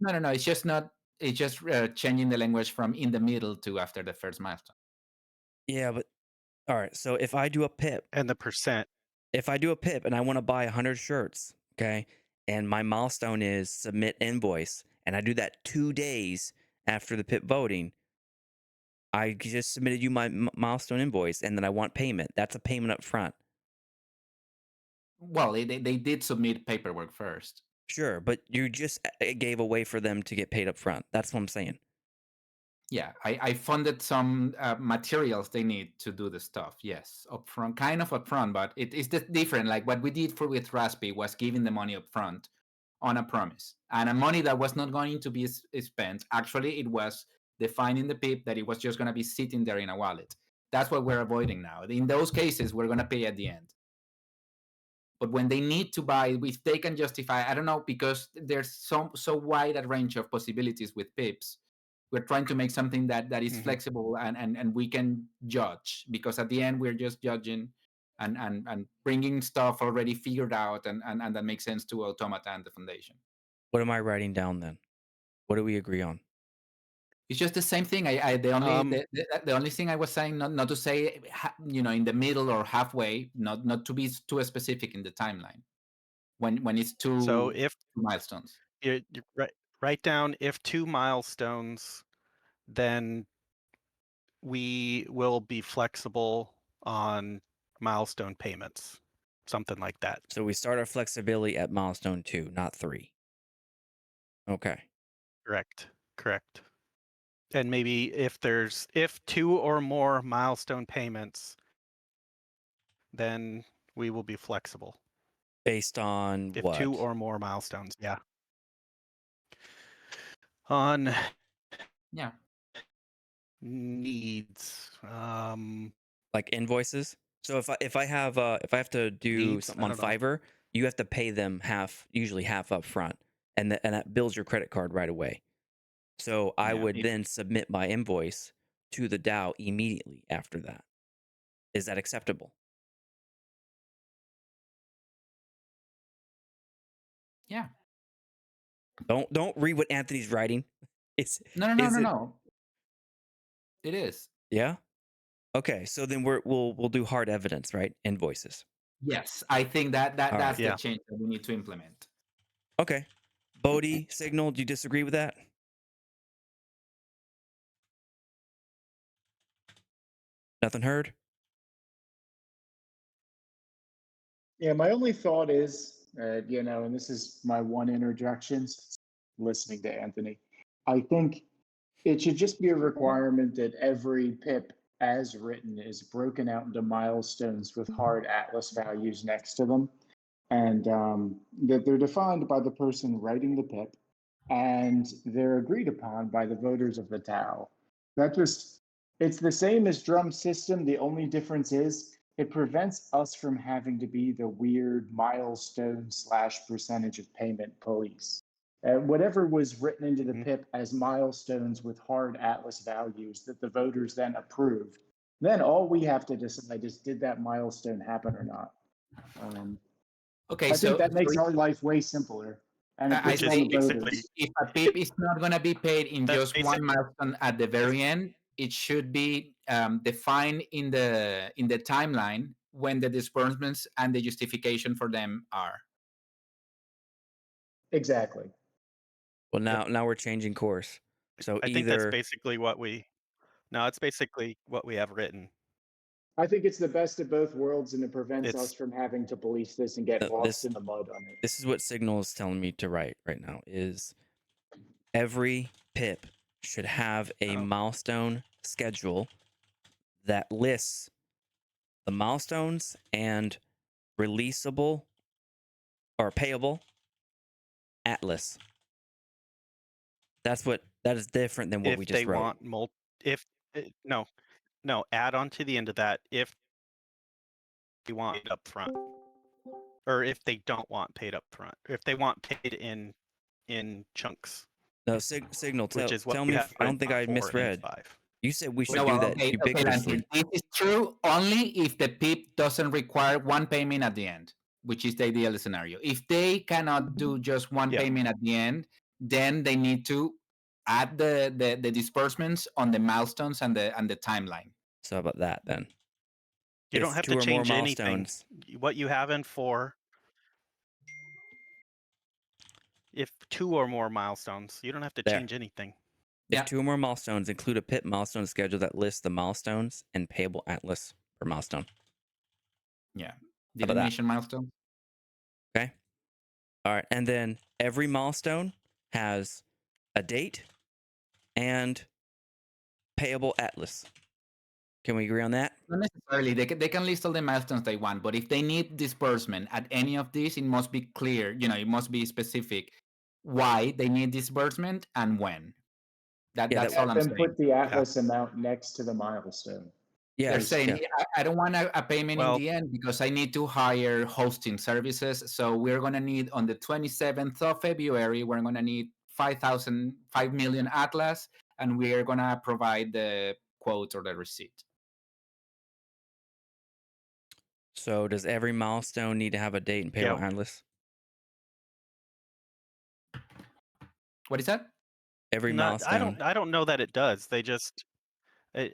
No. It's just not. It's just changing the language from in the middle to after the first milestone. Yeah, but all right. So if I do a pip, And the percent. and I want to buy 100 shirts, okay, and my milestone is submit invoice, and I do that 2 days after the pip voting, I just submitted you my milestone invoice, and then I want payment. That's a payment up front. Well, they did submit paperwork first. Sure, but you just gave a way for them to get paid up front. That's what I'm saying. Yeah, I funded some materials they need to do the stuff. Yes, upfront, kind of upfront, but it is different. Like what we did with Raspi was giving the money upfront on a promise, and a money that was not going to be spent. Actually, it was defining the PIP that it was just going to be sitting there in a wallet. That's what we're avoiding now. In those cases, we're going to pay at the end. But when they need to buy, if they can justify, I don't know, because there's so wide a range of possibilities with pips. We're trying to make something that is flexible and we can judge, because at the end we're just judging and bringing stuff already figured out and that makes sense to Automata and the foundation. What am I writing down then? What do we agree on? It's just the same thing. The only thing I was saying, not to say in the middle or halfway, not to be too specific in the timeline when it's So if two milestones. you write down if two milestones, then we will be flexible on milestone payments, something like that. So we start our flexibility at milestone 2, not 3. Okay. Correct. And maybe if two or more milestone payments, then we will be flexible. Based on If what? 2 or more milestones, yeah. On Yeah. needs, Like invoices? So if I have to do Needs, something I on don't know. Fiverr, you have to pay them usually half up front, and that bills your credit card right away. So I Yeah, would then submit my invoice to the DAO immediately after that. Is that acceptable? Yeah. Don't read what Anthony's writing. It's No. It is. Yeah. Okay, so then we'll do hard evidence, right? Invoices. Yes, I think that's right. the Yeah. change that we need to implement. Okay. Bodhi, Signal, do you disagree with that? Nothing heard? Yeah, my only thought is, and this is my one interjection since listening to Anthony. I think it should just be a requirement that every PIP as written is broken out into milestones with hard atlas values next to them, and that they're defined by the person writing the PIP, and they're agreed upon by the voters of the DAO. It's the same as drum system. The only difference is it prevents us from having to be the weird milestone / percentage of payment police. Whatever was written into the PIP as milestones with hard atlas values that the voters then approved, then all we have to decide is, did that milestone happen or not? Okay, I think that makes our life way simpler. And it I puts which it is on say the basically voters. if a PIP is not going to be paid in that's just one basic. milestone at the very end, it should be defined in the timeline when the disbursements and the justification for them are. Exactly. Well, Yep. now we're changing course. So I think that's either basically what we. No, it's basically what we have written. I think it's the best of both worlds, and it prevents us It's from having to police this and get lost this in the mud on it. this is what Signal is telling me to write right now is every pip should have a milestone schedule that lists the milestones and releasable or payable atlas. That is different than what we if they just wrote. want if no add on to the end of that if they want it up front, or if they don't want paid up front, or if they want paid in chunks, No, Signal, which is what tell we me if have I don't written think for I 4 and misread. 5. You said we should No, do well, that okay, ubiquitously. Lance, this is true only if the PIP doesn't require one payment at the end, which is the ideal scenario. If they cannot do just one Yeah. payment at the end, then they need to add the disbursements on the milestones and the timeline. So how about that then? You If don't have 2 to or more change anything. milestones, What you have in 4, if 2 or more milestones, you don't have to There. change anything. if Yeah. 2 or more milestones include a PIP milestone schedule that lists the milestones and payable atlas per milestone. Yeah. How about that? Delineation milestone. Okay. All right. And then every milestone has a date and payable atlas. Can we agree on that? Not necessarily. They can list all the milestones they want, but if they need disbursement at any of these, it must be clear. It must be specific why they need disbursement and when. Yeah, That's all Have I'm them saying. put the Atlas amount next to the milestone. Yeah. They're Yes, saying, yeah. I don't want a payment Well- in the end because I need to hire hosting services. So we're going to need on the 27th of February, we're going to need 5 million Atlas, and we are going to provide the quote or the receipt. So does every milestone need to have a date and payable Yeah. atlas? What is that? Every No, milestone. I don't know that it does. They just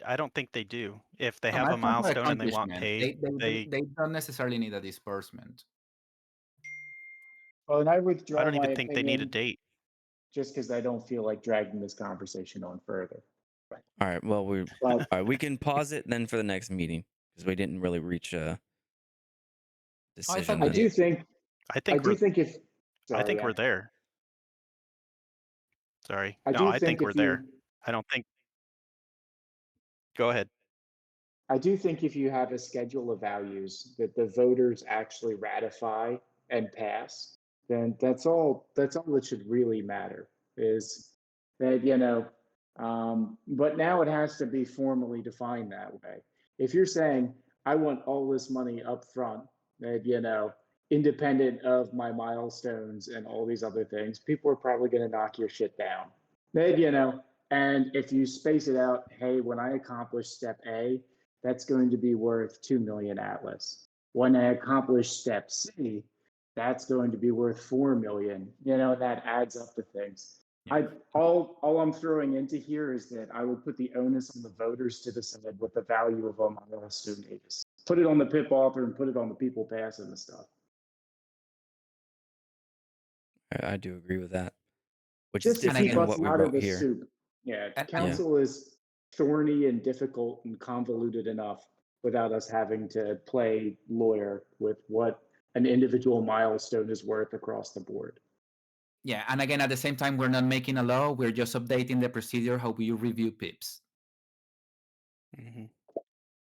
I don't think they do. If they No, have a milestones are milestone and they want accomplishments. paid, They don't necessarily need a disbursement. well, and I I withdraw don't my even think they need a opinion date. just because I don't feel like dragging this conversation on further. All right. Well, But all right. We can pause it then for the next meeting because we didn't really reach a decision. I then. do think I think we're if I think sorry, we're there. Sorry. I No, do I think think we're if you there. I don't think. Go ahead. I do think if you have a schedule of values that the voters actually ratify and pass, then that's all that should really matter is that, but now it has to be formally defined that way. If you're saying, I want all this money up front, that, independent of my milestones and all these other things, people are probably going to knock your shit down. That, and if you space it out, hey, when I accomplish step A, that's going to be worth 2 million Atlas. When I accomplish step C, that's going to be worth 4 million. That adds up to things. Yeah. All I'm throwing into here is that I would put the onus on the voters to decide what the value of a milestone is. Put it on the PIP author and put it on the people passing the stuff. I do agree with that. Which Just is to different keep than us what we out of wrote the here. soup. Yeah, And- council is thorny and difficult and convoluted enough without us having to play lawyer with what an individual milestone is worth across the board. Yeah, and again, at the same time, we're not making a law. We're just updating the procedure how we review PIPs. Mm-hmm.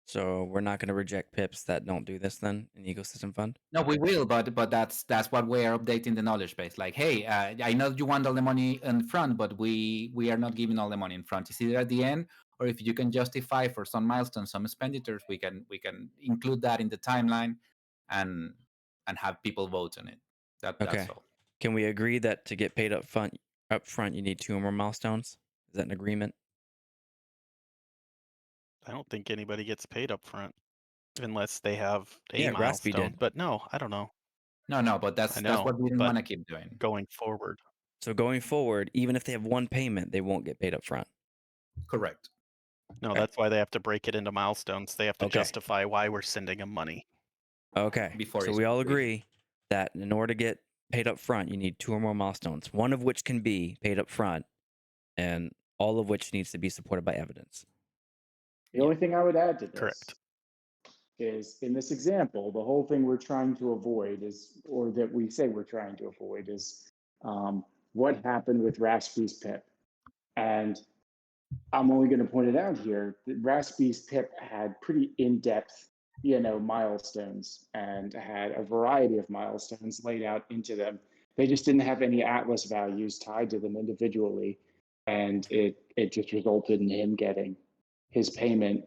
So we're not going to reject PIPs that don't do this then in ecosystem fund. No, we will, but that's what we are updating the knowledge base. Like, hey, I know you want all the money in front, but we are not giving all the money in front. It's either at the end, or if you can justify for some milestones, some expenditures, we can include that in the timeline, and have people vote on it. That's all. Can we agree that to get paid up front, you need 2 or more milestones? Is that an agreement? I don't think anybody gets paid up front unless they have a Yeah, Raspy milestone. did. But no, I don't know. No, but I that's know, what we didn't but want to keep doing. going forward. So going forward, even if they have one payment, they won't get paid up front. Correct. No, Okay. that's why they have to break it into milestones. They have to Okay. justify why we're sending them money. Okay. Before So it's we all complete. agree that in order to get paid up front, you need 2 or more milestones, one of which can be paid up front, and all of which needs to be supported by evidence. The only thing I would add to this Correct. is in this example, the whole thing we're trying to avoid is, or that we say we're trying to avoid is what happened with Raspberry's PIP. And I'm only going to point it out here that Raspberry's PIP had pretty in-depth, milestones and had a variety of milestones laid out into them. They just didn't have any Atlas values tied to them individually. And it just resulted in him getting his payment,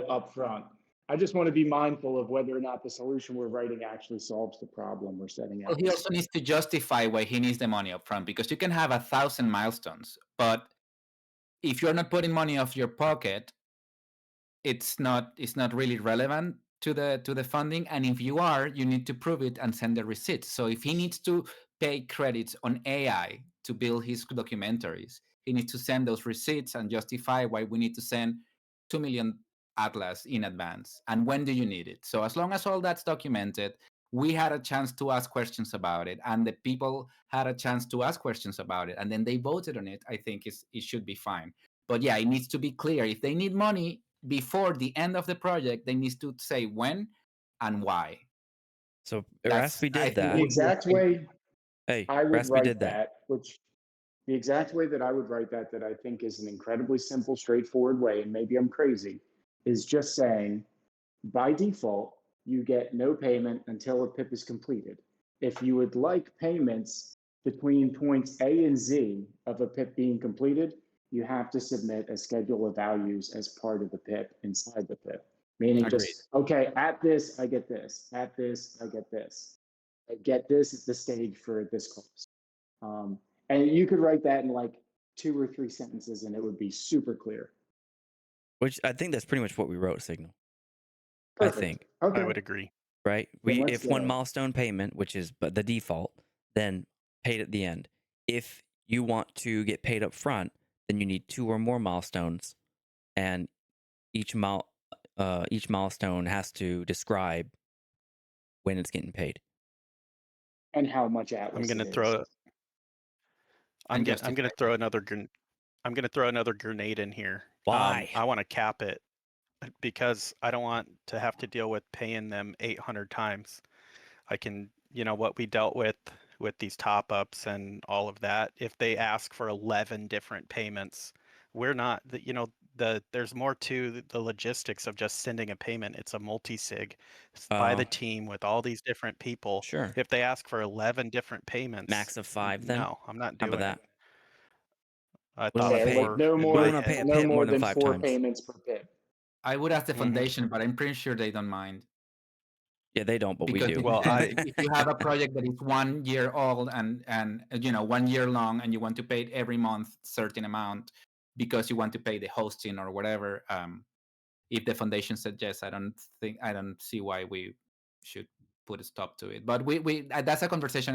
up front. I just want to be mindful of whether or not the solution we're writing actually solves the problem we're setting Well, out. he also needs to justify why he needs the money up front, because you can have 1,000 milestones, but if you're not putting money off your pocket, it's not really relevant to the funding. And if you are, you need to prove it and send the receipts. So if he needs to pay credits on AI to build his documentaries, he needs to send those receipts and justify why we need to send 2 million Atlas in advance and when do you need it. So as long as all that's documented, we had a chance to ask questions about it, and the people had a chance to ask questions about it, and then they voted on it. I think it should be fine. But yeah, it needs to be clear. If they need money before the end of the project, they need to say when and why. So That's, Raspy I did think, that. The would be a exact great- way Hey, I would Raspy write did that. the exact way that I would write that I think is an incredibly simple, straightforward way, and maybe I'm crazy, is just saying, by default, you get no payment until a PIP is completed. If you would like payments between points A and Z of a PIP being completed, you have to submit a schedule of values as part of the PIP inside the PIP. Meaning Agreed. just, okay, at this, I get this. At this, I get this. I get this at the stage for this cost. And you could write that in like 2 or 3 sentences and it would be super clear. Which I think that's pretty much what we wrote, Signal. Perfect. I think. Okay. I would agree. Right? Then We let's if one go. milestone payment, which is but the default, then paid at the end. If you want to get paid up front, then you need 2 or more milestones, and each milestone has to describe when it's getting paid. And how much Atlas I'm gonna it throw. is. I'm And gonna throw another. I'm gonna throw another grenade in here. Why? I want to cap it because I don't want to have to deal with paying them 800 times. I can, what we dealt with these top ups and all of that. If they ask for 11 different payments, we're not, there's more to the logistics of just sending a payment. It's a multi-sig by the Oh. team with all these different people. Sure. If they ask for 11 different payments, Max of 5 then? no, I'm not How about doing that? it. I We don't thought wanna Yeah, pay- like no in we more, don't my wanna pay head. a no PIP more more than than 5 4 times. payments per PIP. I would ask the Mhm. foundation, but I'm pretty sure they don't mind. Yeah, they don't, but we Because do. Well, if you have a project that is 1 year old and 1 year long, and you want to pay it every month certain amount because you want to pay the hosting or whatever, if the foundation said yes, I don't see why we should put a stop to it. But we that's a conversation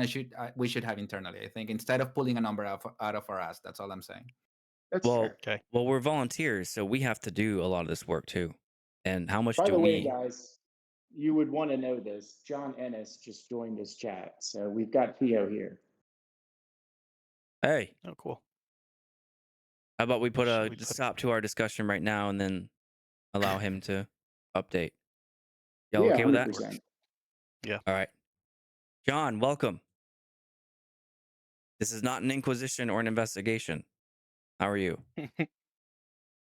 we should have internally. I think, instead of pulling a number out of our ass. That's all I'm saying. That's Well, fair. okay. well, we're volunteers, so we have to do a lot of this work too. And how much By do the way, we? guys, you would want to know this. John Ennis just joined this chat. So we've got Theo here. Hey, Oh, cool. how about we put Should a we put- stop to our discussion right now and then allow him to update? Y'all Yeah, okay with that? 100%. All right. John, welcome. This is not an inquisition or an investigation. How are you?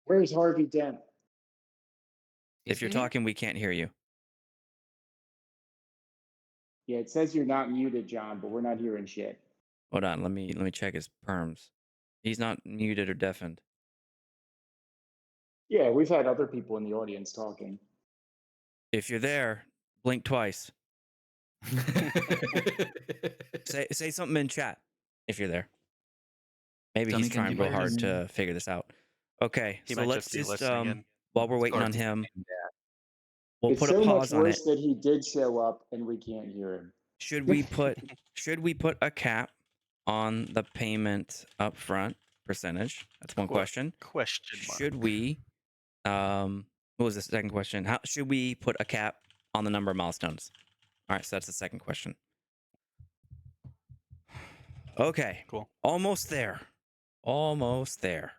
Where's Harvey Dent? If you're talking, we can't hear you. Yeah, it says you're not muted, John, but we're not hearing shit. Hold on, let me check his perms. He's not muted or deafened. Yeah, we've had other people in the audience talking. If you're there, blink twice. Say something in chat if you're there. Maybe Tommy, he's can trying you real hear hard me? to figure this out. Okay, He so might let's just be just listening in. while we're waiting on Discord is him, saying that. we'll It's put so a much pause on it. worse that he did show up and we can't hear him. Should we put a cap on the payment upfront percentage? That's one question. Question mark. Should we what was the second question? How should we put a cap on the number of milestones? All right, so that's the second question. Okay. Cool. Almost there. Almost there.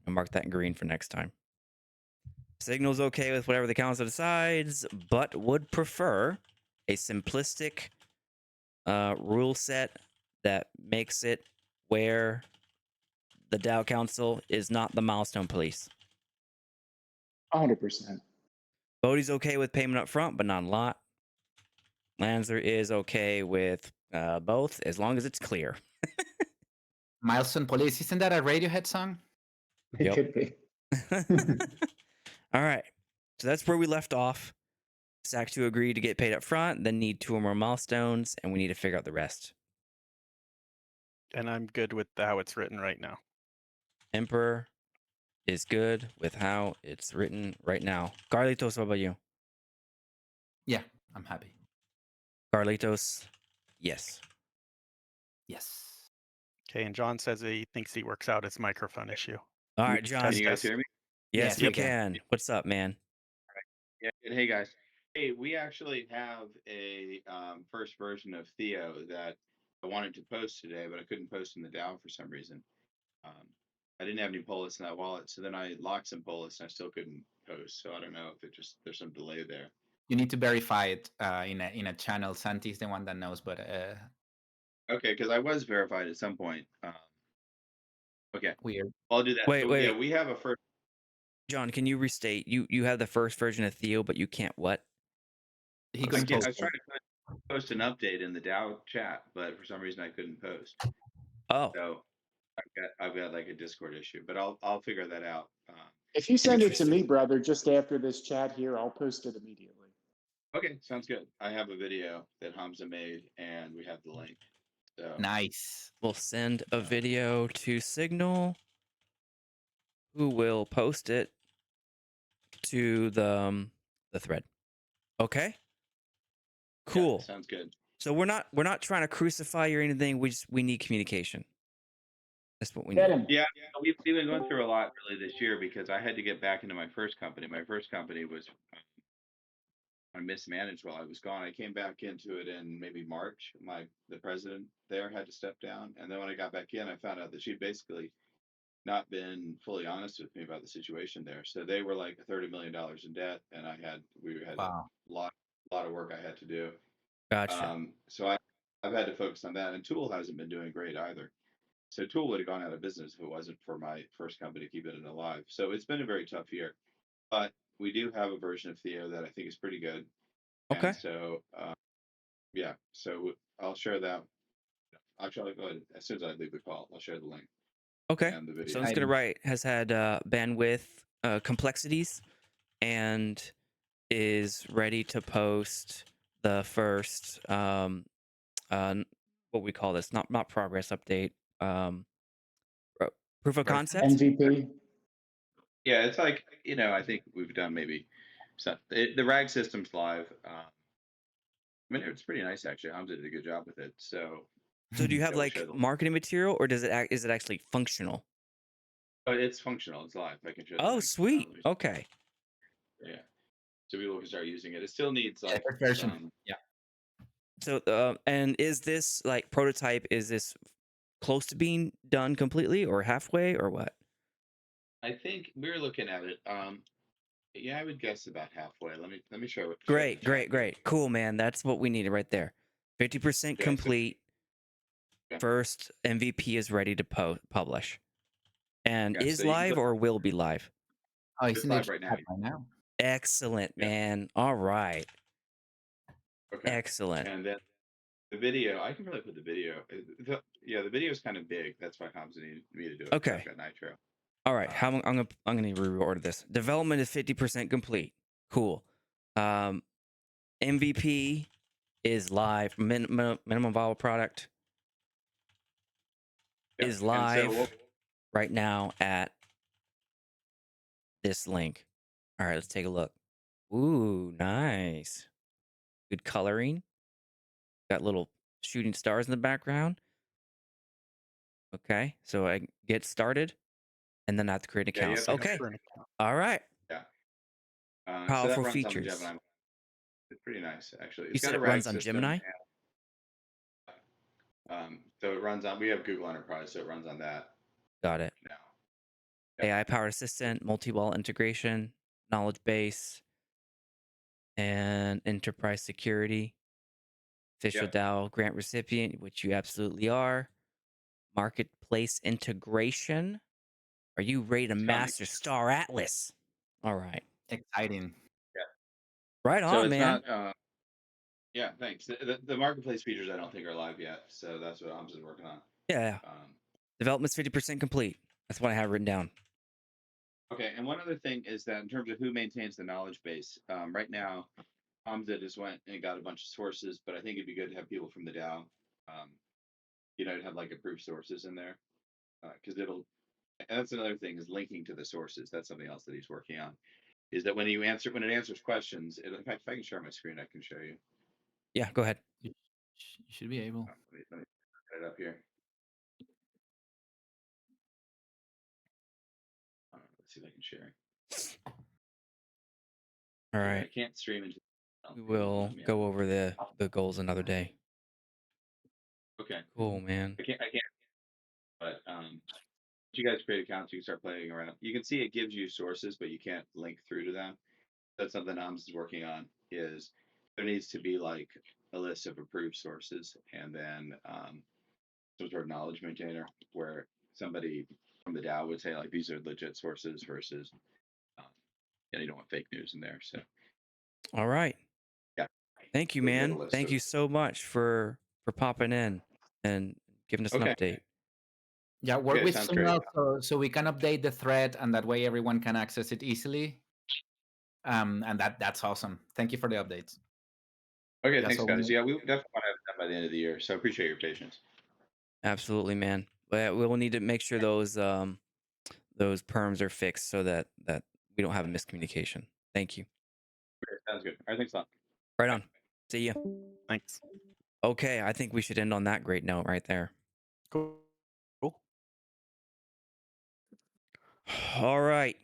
I'll mark that in green for next time. Signal's okay with whatever the council decides, but would prefer a simplistic rule set that makes it where the DAO Council is not the milestone police. 100%. Bodie's okay with payment up front, but not a lot. Lanzer is okay with both, as long as it's clear. Milestone Police, isn't that a Radiohead song? It Yep. could be. All right. So that's where we left off. SAC 2 agreed to get paid up front, then need 2 or more milestones, and we need to figure out the rest. And I'm good with how it's written right now. Emperor is good with how it's written right now. Carlitos, what about you? Yeah, I'm happy. Carlitos, yes. Yes. Okay, and John says he thinks he works out his microphone issue. All right, John. Can you guys hear me? Yes, Yes, we we can. can. What's up, man? Yeah. Good. Hey guys. Hey, we actually have a first version of Theo that I wanted to post today, but I couldn't post in the DAO for some reason. I didn't have any Polis in that wallet, so then I locked some Polis and I still couldn't post. So I don't know if it just there's some delay there. You need to verify it in a channel. Santi's the one that knows, but Okay, because I was verified at some point. Okay, weird. I'll do that. Wait, So, wait. Yeah, we have a first. John, can you restate? You have the first version of Theo, but you can't what? He I couldn't post was it. trying to post an update in the DAO chat, but for some reason I couldn't post. Oh, So I've got like a Discord issue, but I'll figure that out. If you send it to Interesting. me, brother, just after this chat here, I'll post it immediately. Okay, sounds good. I have a video that Hamza made, and we have the link. So Nice. we'll send a video to Signal, who will post it to the thread. Okay. Cool. yeah, sounds good. So we're not trying to crucify you or anything. We need communication. That's what we Get need. him. Yeah, we've been going through a lot really this year because I had to get back into my first company. My first company was I mismanaged while I was gone. I came back into it in maybe March. The president there had to step down, and then when I got back in, I found out that she'd basically not been fully honest with me about the situation there. So they were like $30 million in debt, and we had Wow. a lot of work I had to do. Gotcha. So I've had to focus on that, and Tool hasn't been doing great either. So Tool would have gone out of business if it wasn't for my first company keeping it alive. So it's been a very tough year, but we do have a version of Theo that I think is pretty good. Okay. And so, yeah, so I'll share that. Actually, I'll go ahead, as soon as I leave the call, I'll share the link Okay. and the video. So it's gonna write has had bandwidth complexities and is ready to post the first what we call this, not progress update, proof of Right. concept. MVP. Yeah, it's like, I think we've done maybe the RAG system's live. I mean, it's pretty nice actually. Hamza did a good job with it. So So do you have we'll like share the link. marketing material, or is it actually functional? But it's functional. It's live. I can share the Oh, link. sweet. Okay. Yeah. So people can start using it. It still needs like First version. some. Yeah. So and is this like prototype? Is this close to being done completely, or halfway, or what? I think we're looking at it. Yeah, I would guess about halfway. Let me share what. Great, great. Cool, man. That's what we needed right there. 50% Okay, so- complete. Yeah. First MVP is ready to publish. And Yeah, is so you can live click- or will be live? Oh, It's it's in live the right now. chat right now. Excellent, Yeah. man. All right. Okay. Excellent. And then the video, I can really put the video. The video is kind of big. That's why Hamza needed me to do it. Okay. I've got Nitro. All right. I'm gonna reorder this. Development is 50% complete. Cool. MVP is live. Minimum viable product Yeah, is and so live right now at this link. All right, let's take a look. Ooh, nice. Good coloring. Got little shooting stars in the background. Okay, so I get started, and then I have to create an Yeah, you account. have to Okay, For an account. all right. Yeah. So that Powerful runs on the features. Gemini. It's pretty nice, actually. You It's got said a it RAG runs on system. Gemini? So it runs on. We have Google Enterprise, so it runs on that Got it. now. Yep. AI powered assistant, multi-wall integration, knowledge base, and enterprise security. Official Yep. DAO grant recipient, which you absolutely are. Marketplace integration. Are you ready to It's coming. master Star Atlas? All right. Exciting. Right So on, it's man. not. Yeah, thanks. The marketplace features I don't think are live yet, so that's what I'm just working on. Yeah. Development's 50% complete. That's what I have written down. Okay, and one other thing is that in terms of who maintains the knowledge base, right now, Hamza just went and got a bunch of sources, but I think it'd be good to have people from the DAO, to have like approved sources in there, because it'll. And that's another thing is linking to the sources. That's something else that he's working on. Is that when it answers questions, in fact, if I can share my screen, I can show you. Yeah, go ahead. You should be able. Let me put it up here. Let's see if I can share. All Yeah, I right. can't stream into. We will go over the goals another day. Okay. Cool, man. I can't. But you guys create accounts, you can start playing around. You can see it gives you sources, but you can't link through to them. That's something AMS is working on. Is there needs to be like a list of approved sources, and then some sort of knowledge maintainer where somebody from the DAO would say like these are legit sources versus, you don't want fake news in there. So. All right. Yeah. Thank you, So we have a man. list Thank of- you so much for popping in and giving us an update. Yeah, work Okay, with sounds someone great. else so we can update the thread, and that way everyone can access it easily. And that's awesome. Thank you for the updates. Okay, That's thanks, all we guys. need. Yeah, we definitely want to have it done by the end of the year. So I appreciate your patience. Absolutely, man. But we'll need to make sure those perms are fixed so that we don't have a miscommunication. Thank you. Okay, sounds good. All right, thanks a lot. Right on. See ya. Thanks. Okay, I think we should end on that great note right there. Cool. All right,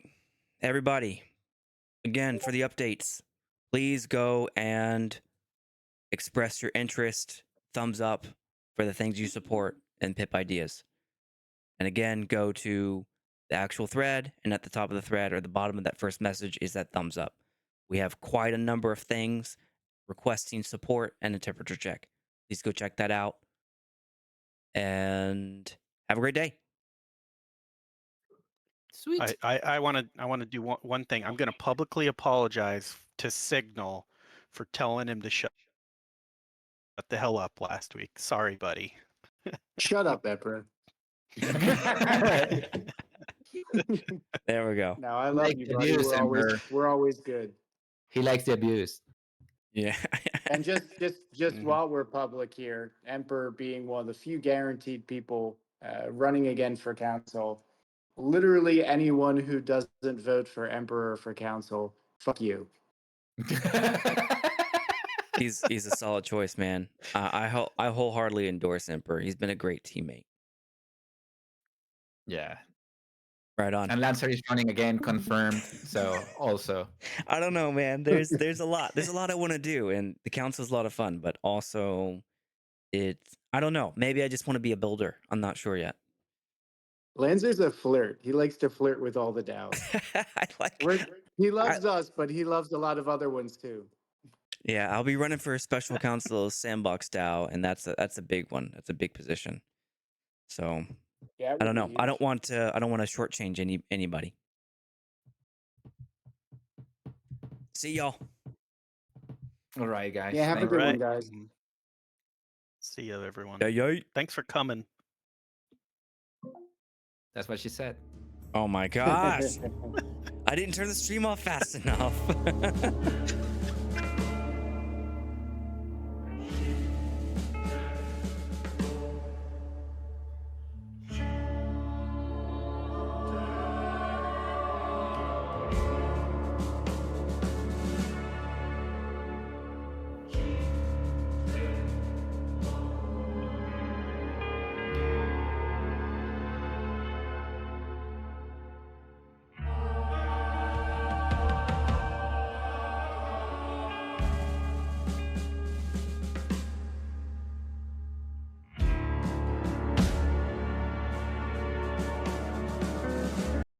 everybody. Again, for the updates, please go and express your interest, thumbs up for the things you support and Pip Ideas. And again, go to the actual thread, and at the top of the thread or the bottom of that first message is that thumbs up. We have quite a number of things requesting support and a temperature check. Please go check that out. And have a great day. Sweet. I want to do one thing. I'm going to publicly apologize to Signal for telling him to shut the hell up last week. Sorry, buddy. Shut up, Emperor. There we go. No, I love Like you, the buddy. abuse, Emperor. We're always good. He likes the abuse. Yeah. And just while we're public here, Emperor being one of the few guaranteed people running again for council, literally anyone who doesn't vote for Emperor for council, fuck you. He's a solid choice, man. I wholeheartedly endorse Emperor. He's been a great teammate. Yeah. Right on. And Lancer is running again, confirmed. So also, I don't know, man. There's a lot. There's a lot I want to do, and the council's a lot of fun. But also, I don't know. Maybe I just want to be a builder. I'm not sure yet. Lancer's a flirt. He likes to flirt with all the DAOs. He loves us, but he loves a lot of other ones too. Yeah, I'll be running for a special council sandbox DAO, and that's a big one. That's a big position. So Yeah, I don't know. I don't want to shortchange anybody. See y'all. all right, guys. Yeah, have a Thank good you. one, guys. See you, everyone. Yay. Thanks for coming. That's what she said. Oh my gosh. I didn't turn the stream off fast enough.